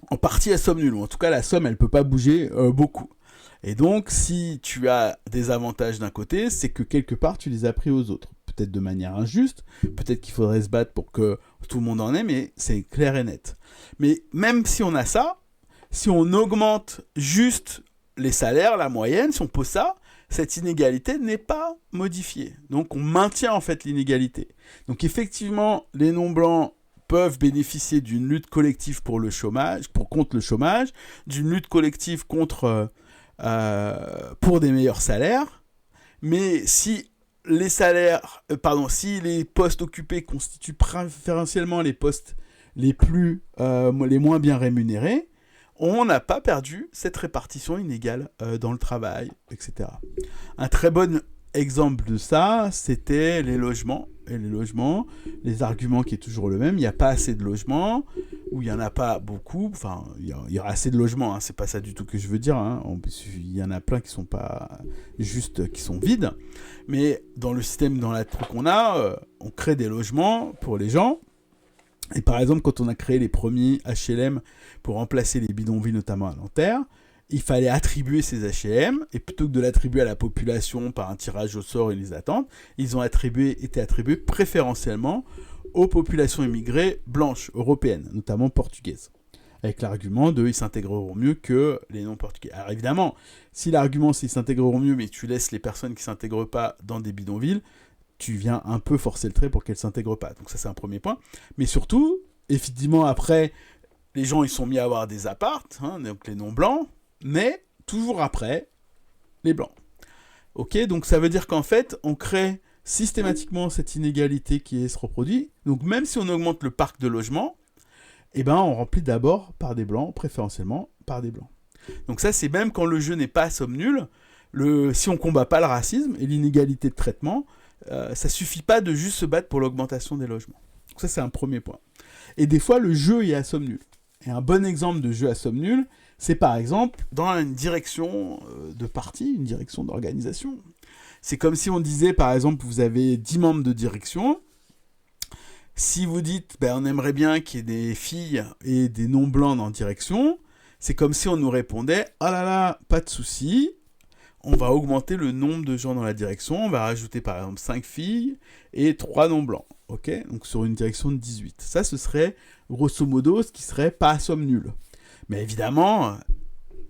En partie à somme nulle. En tout cas, la somme, elle peut pas bouger beaucoup. Et donc, si tu as des avantages d'un côté, c'est que quelque part, tu les as pris aux autres. Peut-être de manière injuste, peut-être qu'il faudrait se battre pour que tout le monde en ait, mais c'est clair et net. Mais même si on a ça, si on augmente juste les salaires, la moyenne, si on pose ça, cette inégalité n'est pas modifiée. Donc on maintient en fait l'inégalité. Donc effectivement, les non-blancs peuvent bénéficier d'une lutte collective pour le chômage, contre le chômage, d'une lutte collective pour des meilleurs salaires, mais si si les postes occupés constituent préférentiellement les postes les moins bien rémunérés, on n'a pas perdu cette répartition inégale dans le travail, etc. Un très bon exemple de ça, c'était les logements. Et les logements, les arguments qui est toujours le même, il n'y a pas assez de logements, ou il n'y en a pas beaucoup, enfin, il y aura assez de logements, hein, c'est pas ça du tout que je veux dire, hein. Il y en a plein qui sont pas juste, qui sont vides, mais dans le système, dans la truc qu'on a, on crée des logements pour les gens, et par exemple, quand on a créé les premiers HLM pour remplacer les bidonvilles, notamment à Nanterre, il fallait attribuer ces HLM, et plutôt que de l'attribuer à la population par un tirage au sort et les attentes, ils ont été attribués préférentiellement aux populations immigrées blanches, européennes, notamment portugaises. Avec l'argument de « ils s'intégreront mieux que les non-portugais ». Alors évidemment, si l'argument c'est « ils s'intégreront mieux », mais tu laisses les personnes qui ne s'intègrent pas dans des bidonvilles, tu viens un peu forcer le trait pour qu'elles ne s'intègrent pas. Donc ça, c'est un premier point. Mais surtout, effectivement, après, les gens ils sont mis à avoir des appartes, hein, donc les non-blancs, mais toujours après, les blancs. Ok, donc ça veut dire qu'en fait, on crée systématiquement cette inégalité qui se reproduit. Donc même si on augmente le parc de logements, eh ben, on remplit d'abord par des blancs, préférentiellement par des blancs. Donc ça, c'est même quand le jeu n'est pas à somme nulle, si on ne combat pas le racisme et l'inégalité de traitement, ça ne suffit pas de juste se battre pour l'augmentation des logements. Donc ça, c'est un premier point. Et des fois, le jeu est à somme nulle. Et un bon exemple de jeu à somme nulle, c'est par exemple dans une direction de parti, une direction d'organisation. C'est comme si on disait, par exemple, vous avez 10 membres de direction. Si vous dites, on aimerait bien qu'il y ait des filles et des non-blancs dans la direction, c'est comme si on nous répondait, oh là là, pas de souci, on va augmenter le nombre de gens dans la direction, on va rajouter par exemple 5 filles et 3 non-blancs. Ok, donc sur une direction de 18. Ça, ce serait grosso modo ce qui serait pas à somme nulle. Mais évidemment,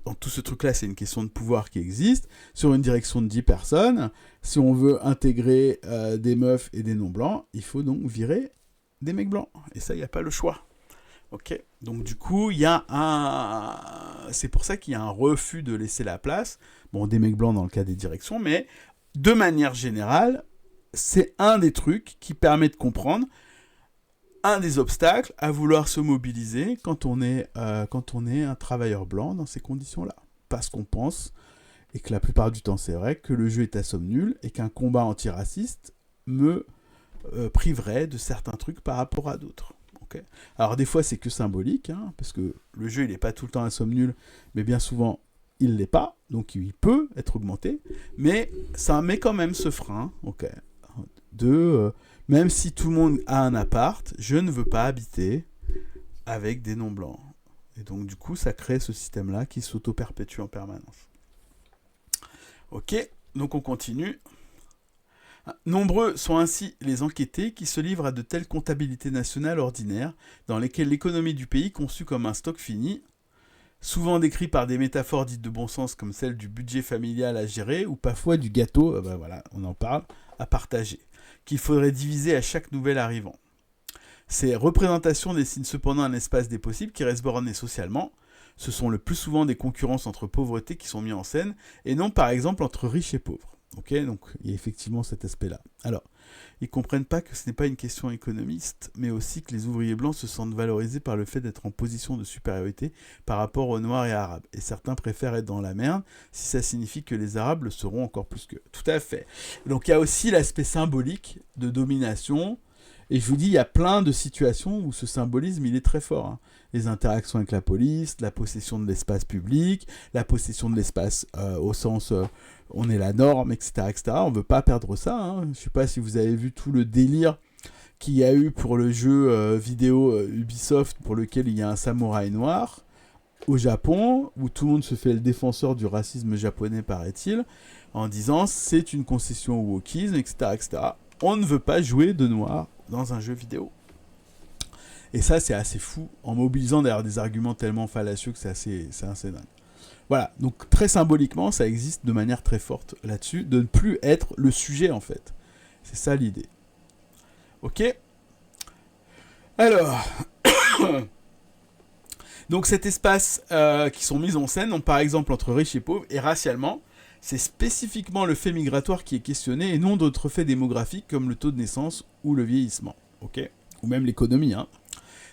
dans tout ce truc-là, c'est une question de pouvoir qui existe. Sur une direction de 10 personnes, si on veut intégrer des meufs et des non-blancs, il faut donc virer des mecs blancs. Et ça, il n'y a pas le choix. Ok. Donc du coup, c'est pour ça qu'il y a un refus de laisser la place. Bon, des mecs blancs dans le cas des directions, mais de manière générale, c'est un des trucs qui permet de comprendre un des obstacles à vouloir se mobiliser quand on est un travailleur blanc dans ces conditions-là. Parce qu'on pense, et que la plupart du temps c'est vrai, que le jeu est à somme nulle et qu'un combat antiraciste me priverait de certains trucs par rapport à d'autres. Okay. Alors des fois c'est que symbolique, hein, parce que le jeu il n'est pas tout le temps à somme nulle, mais bien souvent il l'est pas, donc il peut être augmenté, mais ça met quand même ce frein, okay, de même si tout le monde a un appart, je ne veux pas habiter avec des non-blancs. Et donc du coup ça crée ce système-là qui s'auto-perpétue en permanence. Ok, donc on continue. Nombreux sont ainsi les enquêtés qui se livrent à de telles comptabilités nationales ordinaires dans lesquelles l'économie du pays, conçue comme un stock fini, souvent décrit par des métaphores dites de bon sens comme celle du budget familial à gérer ou parfois du gâteau, voilà, on en parle, à partager, qu'il faudrait diviser à chaque nouvel arrivant. Ces représentations dessinent cependant un espace des possibles qui reste borné socialement. Ce sont le plus souvent des concurrences entre pauvretés qui sont mises en scène et non par exemple entre riches et pauvres. Ok, donc il y a effectivement cet aspect-là. Alors, ils ne comprennent pas que ce n'est pas une question économiste, mais aussi que les ouvriers blancs se sentent valorisés par le fait d'être en position de supériorité par rapport aux noirs et arabes. Et certains préfèrent être dans la merde si ça signifie que les arabes le seront encore plus qu'eux. Tout à fait. Donc il y a aussi l'aspect symbolique de domination. Et je vous dis, il y a plein de situations où ce symbolisme, il est très fort. Hein. Les interactions avec la police, la possession de l'espace public, la possession de l'espace au sens on est la norme, etc. etc. On ne veut pas perdre ça. Hein. Je ne sais pas si vous avez vu tout le délire qu'il y a eu pour le jeu vidéo Ubisoft pour lequel il y a un samouraï noir au Japon, où tout le monde se fait le défenseur du racisme japonais, paraît-il, en disant c'est une concession au wokisme, etc. etc. On ne veut pas jouer de noir dans un jeu vidéo. Et ça, c'est assez fou, en mobilisant d'ailleurs des arguments tellement fallacieux que c'est assez dingue. Voilà, donc très symboliquement, ça existe de manière très forte là-dessus, de ne plus être le sujet en fait. C'est ça l'idée. Ok ? Alors, donc cet espace qui sont mis en scène, donc par exemple entre riches et pauvres, et racialement, c'est spécifiquement le fait migratoire qui est questionné et non d'autres faits démographiques comme le taux de naissance ou le vieillissement. Ok ? Ou même l'économie, hein.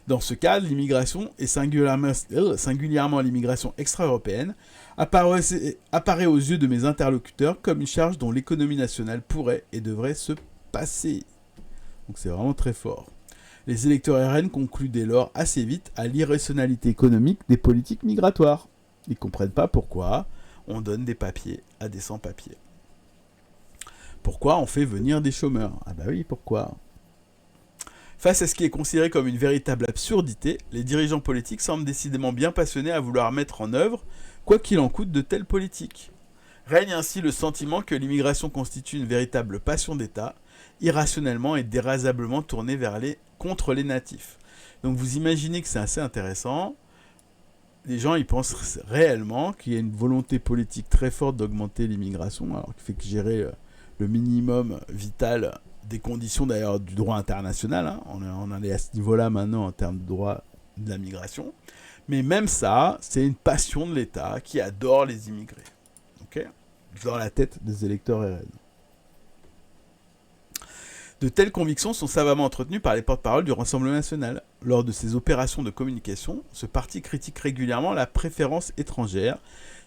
Dans ce cadre, l'immigration, et singulièrement l'immigration extra-européenne, apparaît aux yeux de mes interlocuteurs comme une charge dont l'économie nationale pourrait et devrait se passer. Donc c'est vraiment très fort. Les électeurs RN concluent dès lors assez vite à l'irrationalité économique des politiques migratoires. Ils ne comprennent pas pourquoi on donne des papiers à des sans-papiers. Pourquoi on fait venir des chômeurs ? Ah bah oui, pourquoi ? Face à ce qui est considéré comme une véritable absurdité, les dirigeants politiques semblent décidément bien passionnés à vouloir mettre en œuvre, quoi qu'il en coûte, de telles politiques. Règne ainsi le sentiment que l'immigration constitue une véritable passion d'État, irrationnellement et déraisonnablement tournée contre les natifs. Donc vous imaginez que c'est assez intéressant. Les gens ils pensent réellement qu'il y a une volonté politique très forte d'augmenter l'immigration, alors qu'il fait que gérer le minimum vital des conditions d'ailleurs du droit international, hein. On en est à ce niveau-là maintenant en termes de droit de la migration. Mais même ça, c'est une passion de l'État qui adore les immigrés. Okay ? Dans la tête des électeurs RN. De telles convictions sont savamment entretenues par les porte-paroles du Rassemblement national. Lors de ces opérations de communication, ce parti critique régulièrement la préférence étrangère,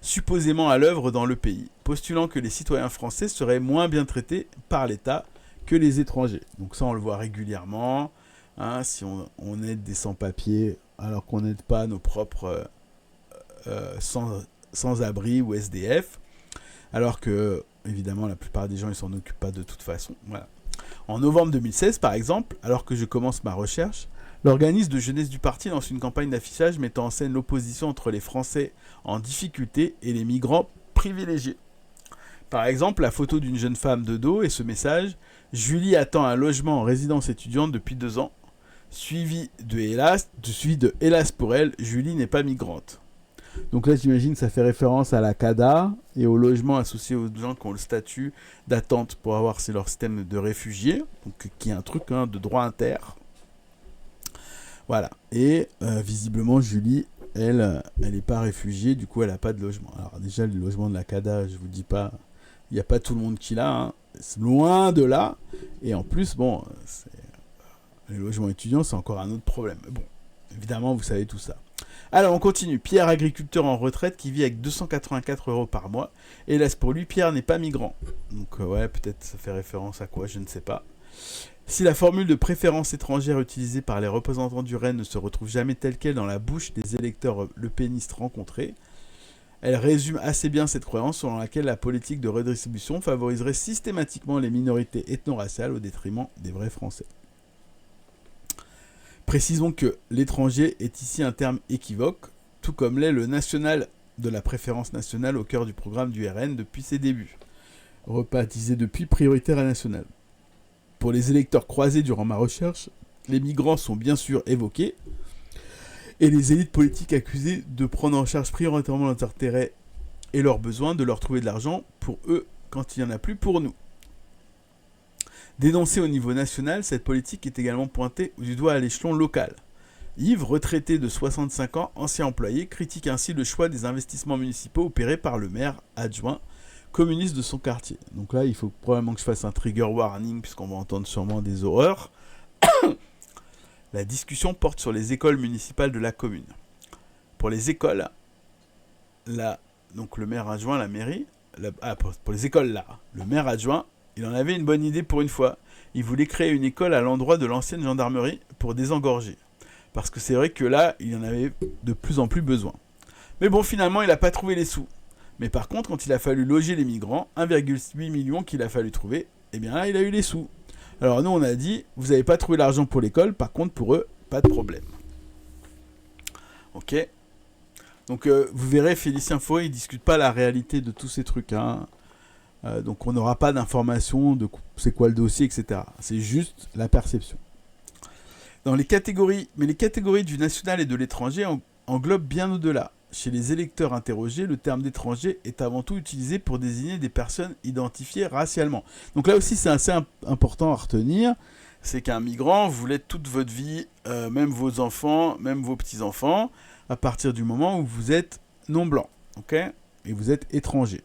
supposément à l'œuvre dans le pays, postulant que les citoyens français seraient moins bien traités par l'État que les étrangers. Donc ça, on le voit régulièrement. Hein, si on aide des sans-papiers alors qu'on n'aide pas nos propres sans-abri ou SDF, alors que, évidemment, la plupart des gens ne s'en occupent pas de toute façon. Voilà. En novembre 2016, par exemple, alors que je commence ma recherche, l'organisme de jeunesse du parti lance une campagne d'affichage mettant en scène l'opposition entre les Français en difficulté et les migrants privilégiés. Par exemple, la photo d'une jeune femme de dos et ce message « Julie attend un logement en résidence étudiante depuis 2 ans », suivi de hélas pour elle, Julie n'est pas migrante. Donc là, j'imagine que ça fait référence à la CADA et au logement associé aux gens qui ont le statut d'attente pour avoir leur système de réfugiés, donc, qui est un truc de droit inter. Voilà. Et visiblement, Julie, elle n'est pas réfugiée, du coup, elle n'a pas de logement. Alors déjà, le logement de la CADA, je vous dis pas, il n'y a pas tout le monde qui l'a, hein. C'est loin de là. Et en plus, les logements étudiants, c'est encore un autre problème. Mais bon, évidemment, vous savez tout ça. Alors on continue. Pierre, agriculteur en retraite qui vit avec 284 € par mois. Hélas pour lui, Pierre n'est pas migrant. Donc ouais, peut-être ça fait référence à quoi, je ne sais pas. Si la formule de préférence étrangère utilisée par les représentants du RN ne se retrouve jamais telle qu'elle dans la bouche des électeurs lepénistes rencontrés, elle résume assez bien cette croyance selon laquelle la politique de redistribution favoriserait systématiquement les minorités ethno-raciales au détriment des vrais Français. Précisons que l'étranger est ici un terme équivoque, tout comme l'est le national de la préférence nationale au cœur du programme du RN depuis ses débuts, rebaptisé depuis prioritaire et national. Pour les électeurs croisés durant ma recherche, les migrants sont bien sûr évoqués, et les élites politiques accusées de prendre en charge prioritairement leurs intérêts et leurs besoins, de leur trouver de l'argent pour eux quand il n'y en a plus pour nous. Dénoncée au niveau national, cette politique est également pointée du doigt à l'échelon local. Yves, retraité de 65 ans, ancien employé, critique ainsi le choix des investissements municipaux opérés par le maire adjoint communiste de son quartier. Donc là, il faut probablement que je fasse un trigger warning puisqu'on va entendre sûrement des horreurs. La discussion porte sur les écoles municipales de la commune. Pour les écoles, donc le maire adjoint, la mairie, pour les écoles là, le maire adjoint, il en avait une bonne idée pour une fois. Il voulait créer une école à l'endroit de l'ancienne gendarmerie pour désengorger. Parce que c'est vrai que là, il en avait de plus en plus besoin. Mais bon, finalement, il n'a pas trouvé les sous. Mais par contre, quand il a fallu loger les migrants, 1,8 million qu'il a fallu trouver, eh bien là, il a eu les sous. Alors nous, on a dit, vous n'avez pas trouvé l'argent pour l'école, par contre, pour eux, pas de problème. Ok. Donc, vous verrez, Félicien Faury, il ne discute pas la réalité de tous ces trucs. Hein. Donc, on n'aura pas d'informations de c'est quoi le dossier, etc. C'est juste la perception. Mais les catégories du national et de l'étranger englobent bien au-delà. Chez les électeurs interrogés, le terme d'étranger est avant tout utilisé pour désigner des personnes identifiées racialement. Donc là aussi, c'est assez important à retenir. C'est qu'un migrant, vous l'êtes toute votre vie, même vos enfants, même vos petits-enfants, à partir du moment où vous êtes non blanc, ok ? Et vous êtes étranger.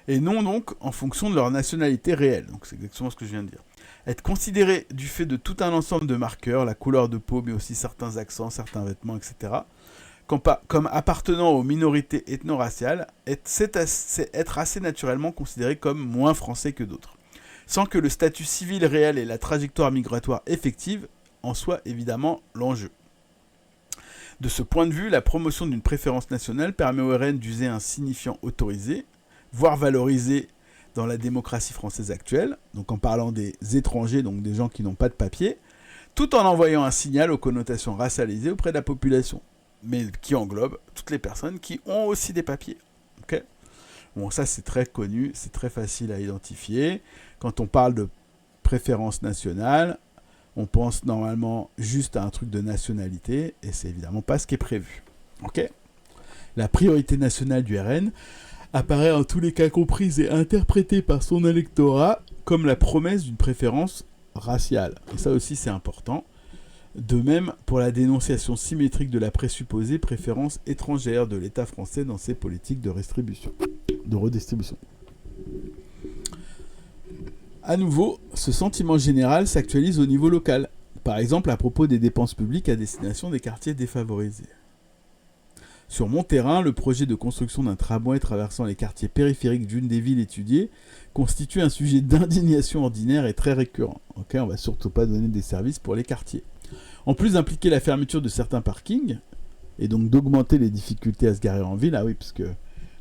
Et non donc en fonction de leur nationalité réelle. Donc c'est exactement ce que je viens de dire. Être considéré du fait de tout un ensemble de marqueurs, la couleur de peau, mais aussi certains accents, certains vêtements, etc., comme appartenant aux minorités ethno-raciales, c'est être assez naturellement considéré comme moins français que d'autres, sans que le statut civil réel et la trajectoire migratoire effective en soient évidemment l'enjeu. De ce point de vue, la promotion d'une préférence nationale permet au RN d'user un signifiant autorisé, voire valorisé dans la démocratie française actuelle, donc en parlant des étrangers, donc des gens qui n'ont pas de papier, tout en envoyant un signal aux connotations racialisées auprès de la population, mais qui englobe toutes les personnes qui ont aussi des papiers. Okay ? Bon, ça c'est très connu, c'est très facile à identifier. Quand on parle de préférence nationale, on pense normalement juste à un truc de nationalité, et c'est évidemment pas ce qui est prévu. Okay ? La priorité nationale du RN apparaît en tous les cas comprise et interprétée par son électorat comme la promesse d'une préférence raciale. Et ça aussi c'est important. De même pour la dénonciation symétrique de la présupposée préférence étrangère de l'État français dans ses politiques de redistribution. À nouveau, ce sentiment général s'actualise au niveau local, par exemple à propos des dépenses publiques à destination des quartiers défavorisés. Sur mon terrain, le projet de construction d'un tramway traversant les quartiers périphériques d'une des villes étudiées constitue un sujet d'indignation ordinaire et très récurrent. Okay, on ne va surtout pas donner des services pour les quartiers. En plus d'impliquer la fermeture de certains parkings, et donc d'augmenter les difficultés à se garer en ville, ah oui, parce que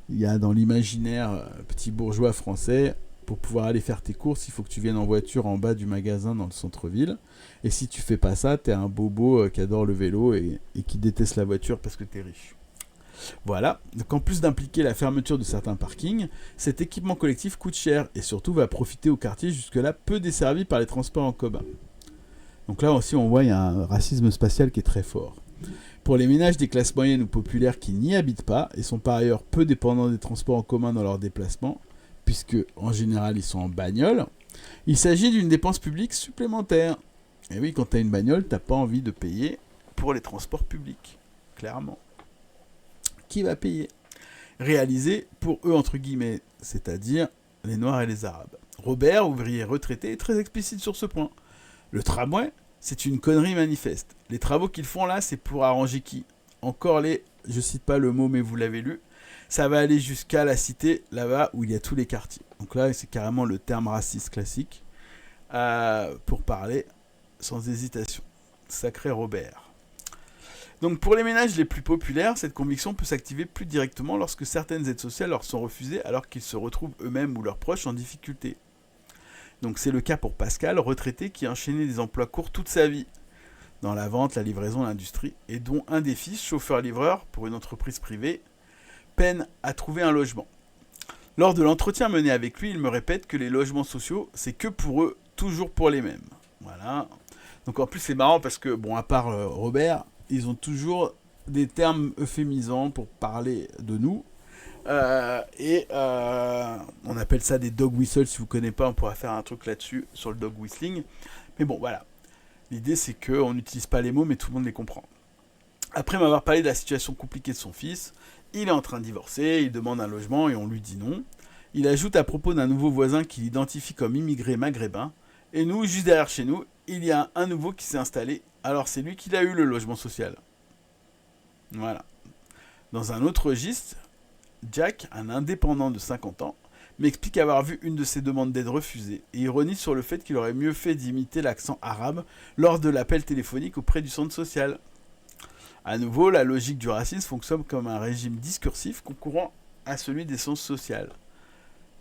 il y a dans l'imaginaire petit bourgeois français, pour pouvoir aller faire tes courses, il faut que tu viennes en voiture en bas du magasin dans le centre-ville. Et si tu fais pas ça, t'es un bobo qui adore le vélo et qui déteste la voiture parce que t'es riche. Voilà, donc en plus d'impliquer la fermeture de certains parkings, cet équipement collectif coûte cher et surtout va profiter aux quartiers jusque-là peu desservis par les transports en commun. Donc là aussi on voit il y a un racisme spatial qui est très fort. Pour les ménages des classes moyennes ou populaires qui n'y habitent pas et sont par ailleurs peu dépendants des transports en commun dans leurs déplacements, puisque en général ils sont en bagnole, il s'agit d'une dépense publique supplémentaire. Et oui, quand tu as une bagnole, tu n'as pas envie de payer pour les transports publics, clairement. Qui va payer ? Réalisé pour eux entre guillemets, c'est-à-dire les Noirs et les Arabes. Robert, ouvrier retraité, est très explicite sur ce point. Le tramway, c'est une connerie manifeste. Les travaux qu'ils font là, c'est pour arranger qui ? encore je cite pas le mot, mais vous l'avez lu, ça va aller jusqu'à la cité, là-bas, où il y a tous les quartiers. Donc là, c'est carrément le terme raciste classique, pour parler sans hésitation. Sacré Robert. Donc pour les ménages les plus populaires, cette conviction peut s'activer plus directement lorsque certaines aides sociales leur sont refusées alors qu'ils se retrouvent eux-mêmes ou leurs proches en difficulté. Donc c'est le cas pour Pascal, retraité qui a enchaîné des emplois courts toute sa vie, dans la vente, la livraison, l'industrie, et dont un des fils, chauffeur-livreur pour une entreprise privée, peine à trouver un logement. Lors de l'entretien mené avec lui, il me répète que les logements sociaux, c'est que pour eux, toujours pour les mêmes. Voilà. Donc en plus c'est marrant parce que, bon, à part Robert, ils ont toujours des termes euphémisants pour parler de nous. On appelle ça des dog whistles. Si vous ne connaissez pas, on pourra faire un truc là-dessus sur le dog whistling. Mais bon, voilà. L'idée, c'est qu'on n'utilise pas les mots, mais tout le monde les comprend. Après m'avoir parlé de la situation compliquée de son fils, il est en train de divorcer, il demande un logement et on lui dit non. Il ajoute à propos d'un nouveau voisin qu'il identifie comme immigré maghrébin. Et nous, juste derrière chez nous, il y a un nouveau qui s'est installé. Alors c'est lui qui a eu le logement social. Voilà. Dans un autre registre, Jack, un indépendant de 50 ans, m'explique avoir vu une de ses demandes d'aide refusée et ironise sur le fait qu'il aurait mieux fait d'imiter l'accent arabe lors de l'appel téléphonique auprès du centre social. À nouveau, la logique du racisme fonctionne comme un régime discursif concourant à celui des sciences sociales.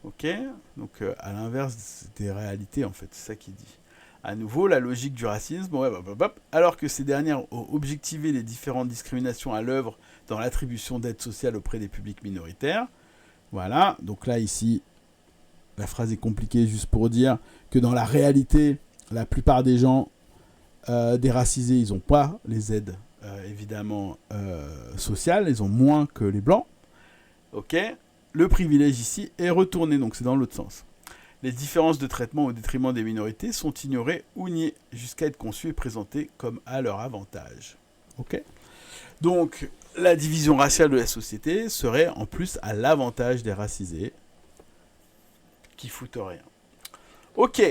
Ok ? Donc à l'inverse des réalités, en fait, c'est ça qu'il dit. À nouveau, la logique du racisme, alors que ces dernières ont objectivé les différentes discriminations à l'œuvre dans l'attribution d'aide sociale auprès des publics minoritaires. Voilà, donc là, ici, la phrase est compliquée juste pour dire que dans la réalité, la plupart des gens déracisés, ils n'ont pas les aides, évidemment, sociales, ils ont moins que les blancs. Ok ? Le privilège ici est retourné, donc c'est dans l'autre sens. Les différences de traitement au détriment des minorités sont ignorées ou niées jusqu'à être conçues et présentées comme à leur avantage. Ok ? Donc, la division raciale de la société serait en plus à l'avantage des racisés qui foutent rien. Ok.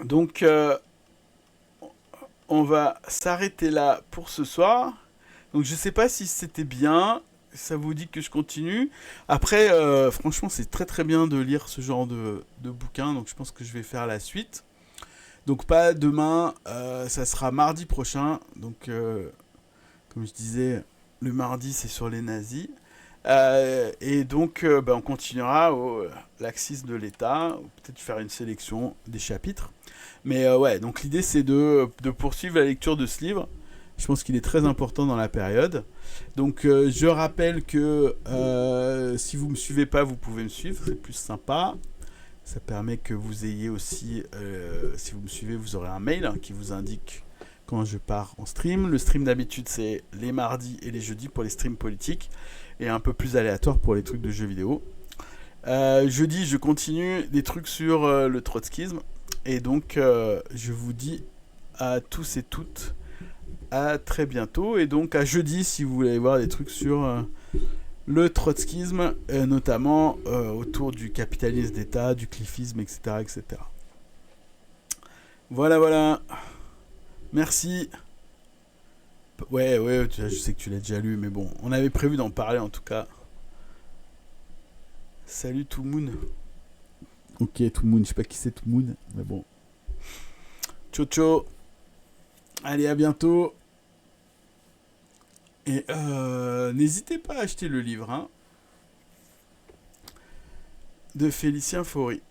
Donc, on va s'arrêter là pour ce soir. Donc, je ne sais pas si c'était bien. Ça vous dit que je continue. Après, franchement, c'est très très bien de lire ce genre de bouquin. Donc je pense que je vais faire la suite. Donc pas demain, ça sera mardi prochain. Donc comme je disais, le mardi c'est sur les nazis. Et donc on continuera au laxisme de l'État. Peut-être faire une sélection des chapitres. Mais ouais, donc l'idée c'est de poursuivre la lecture de ce livre. Je pense qu'il est très important dans la période. Donc je rappelle que si vous ne me suivez pas, vous pouvez me suivre, c'est plus sympa. Ça permet que vous ayez aussi, si vous me suivez, vous aurez un mail qui vous indique quand je pars en stream. Le stream d'habitude c'est les mardis et les jeudis pour les streams politiques et un peu plus aléatoire pour les trucs de jeux vidéo. Jeudi je continue des trucs sur le trotskisme et donc je vous dis à tous et toutes à très bientôt et donc à jeudi si vous voulez voir des trucs sur le trotskisme, notamment autour du capitalisme d'État, du cliffisme, etc., etc. Voilà. Merci. Ouais, je sais que tu l'as déjà lu, mais bon, on avait prévu d'en parler en tout cas. Salut tout le monde. Ok, tout le monde, je sais pas qui c'est tout le monde, mais bon. Ciao. Allez, à bientôt. Et n'hésitez pas à acheter le livre de Félicien Faury.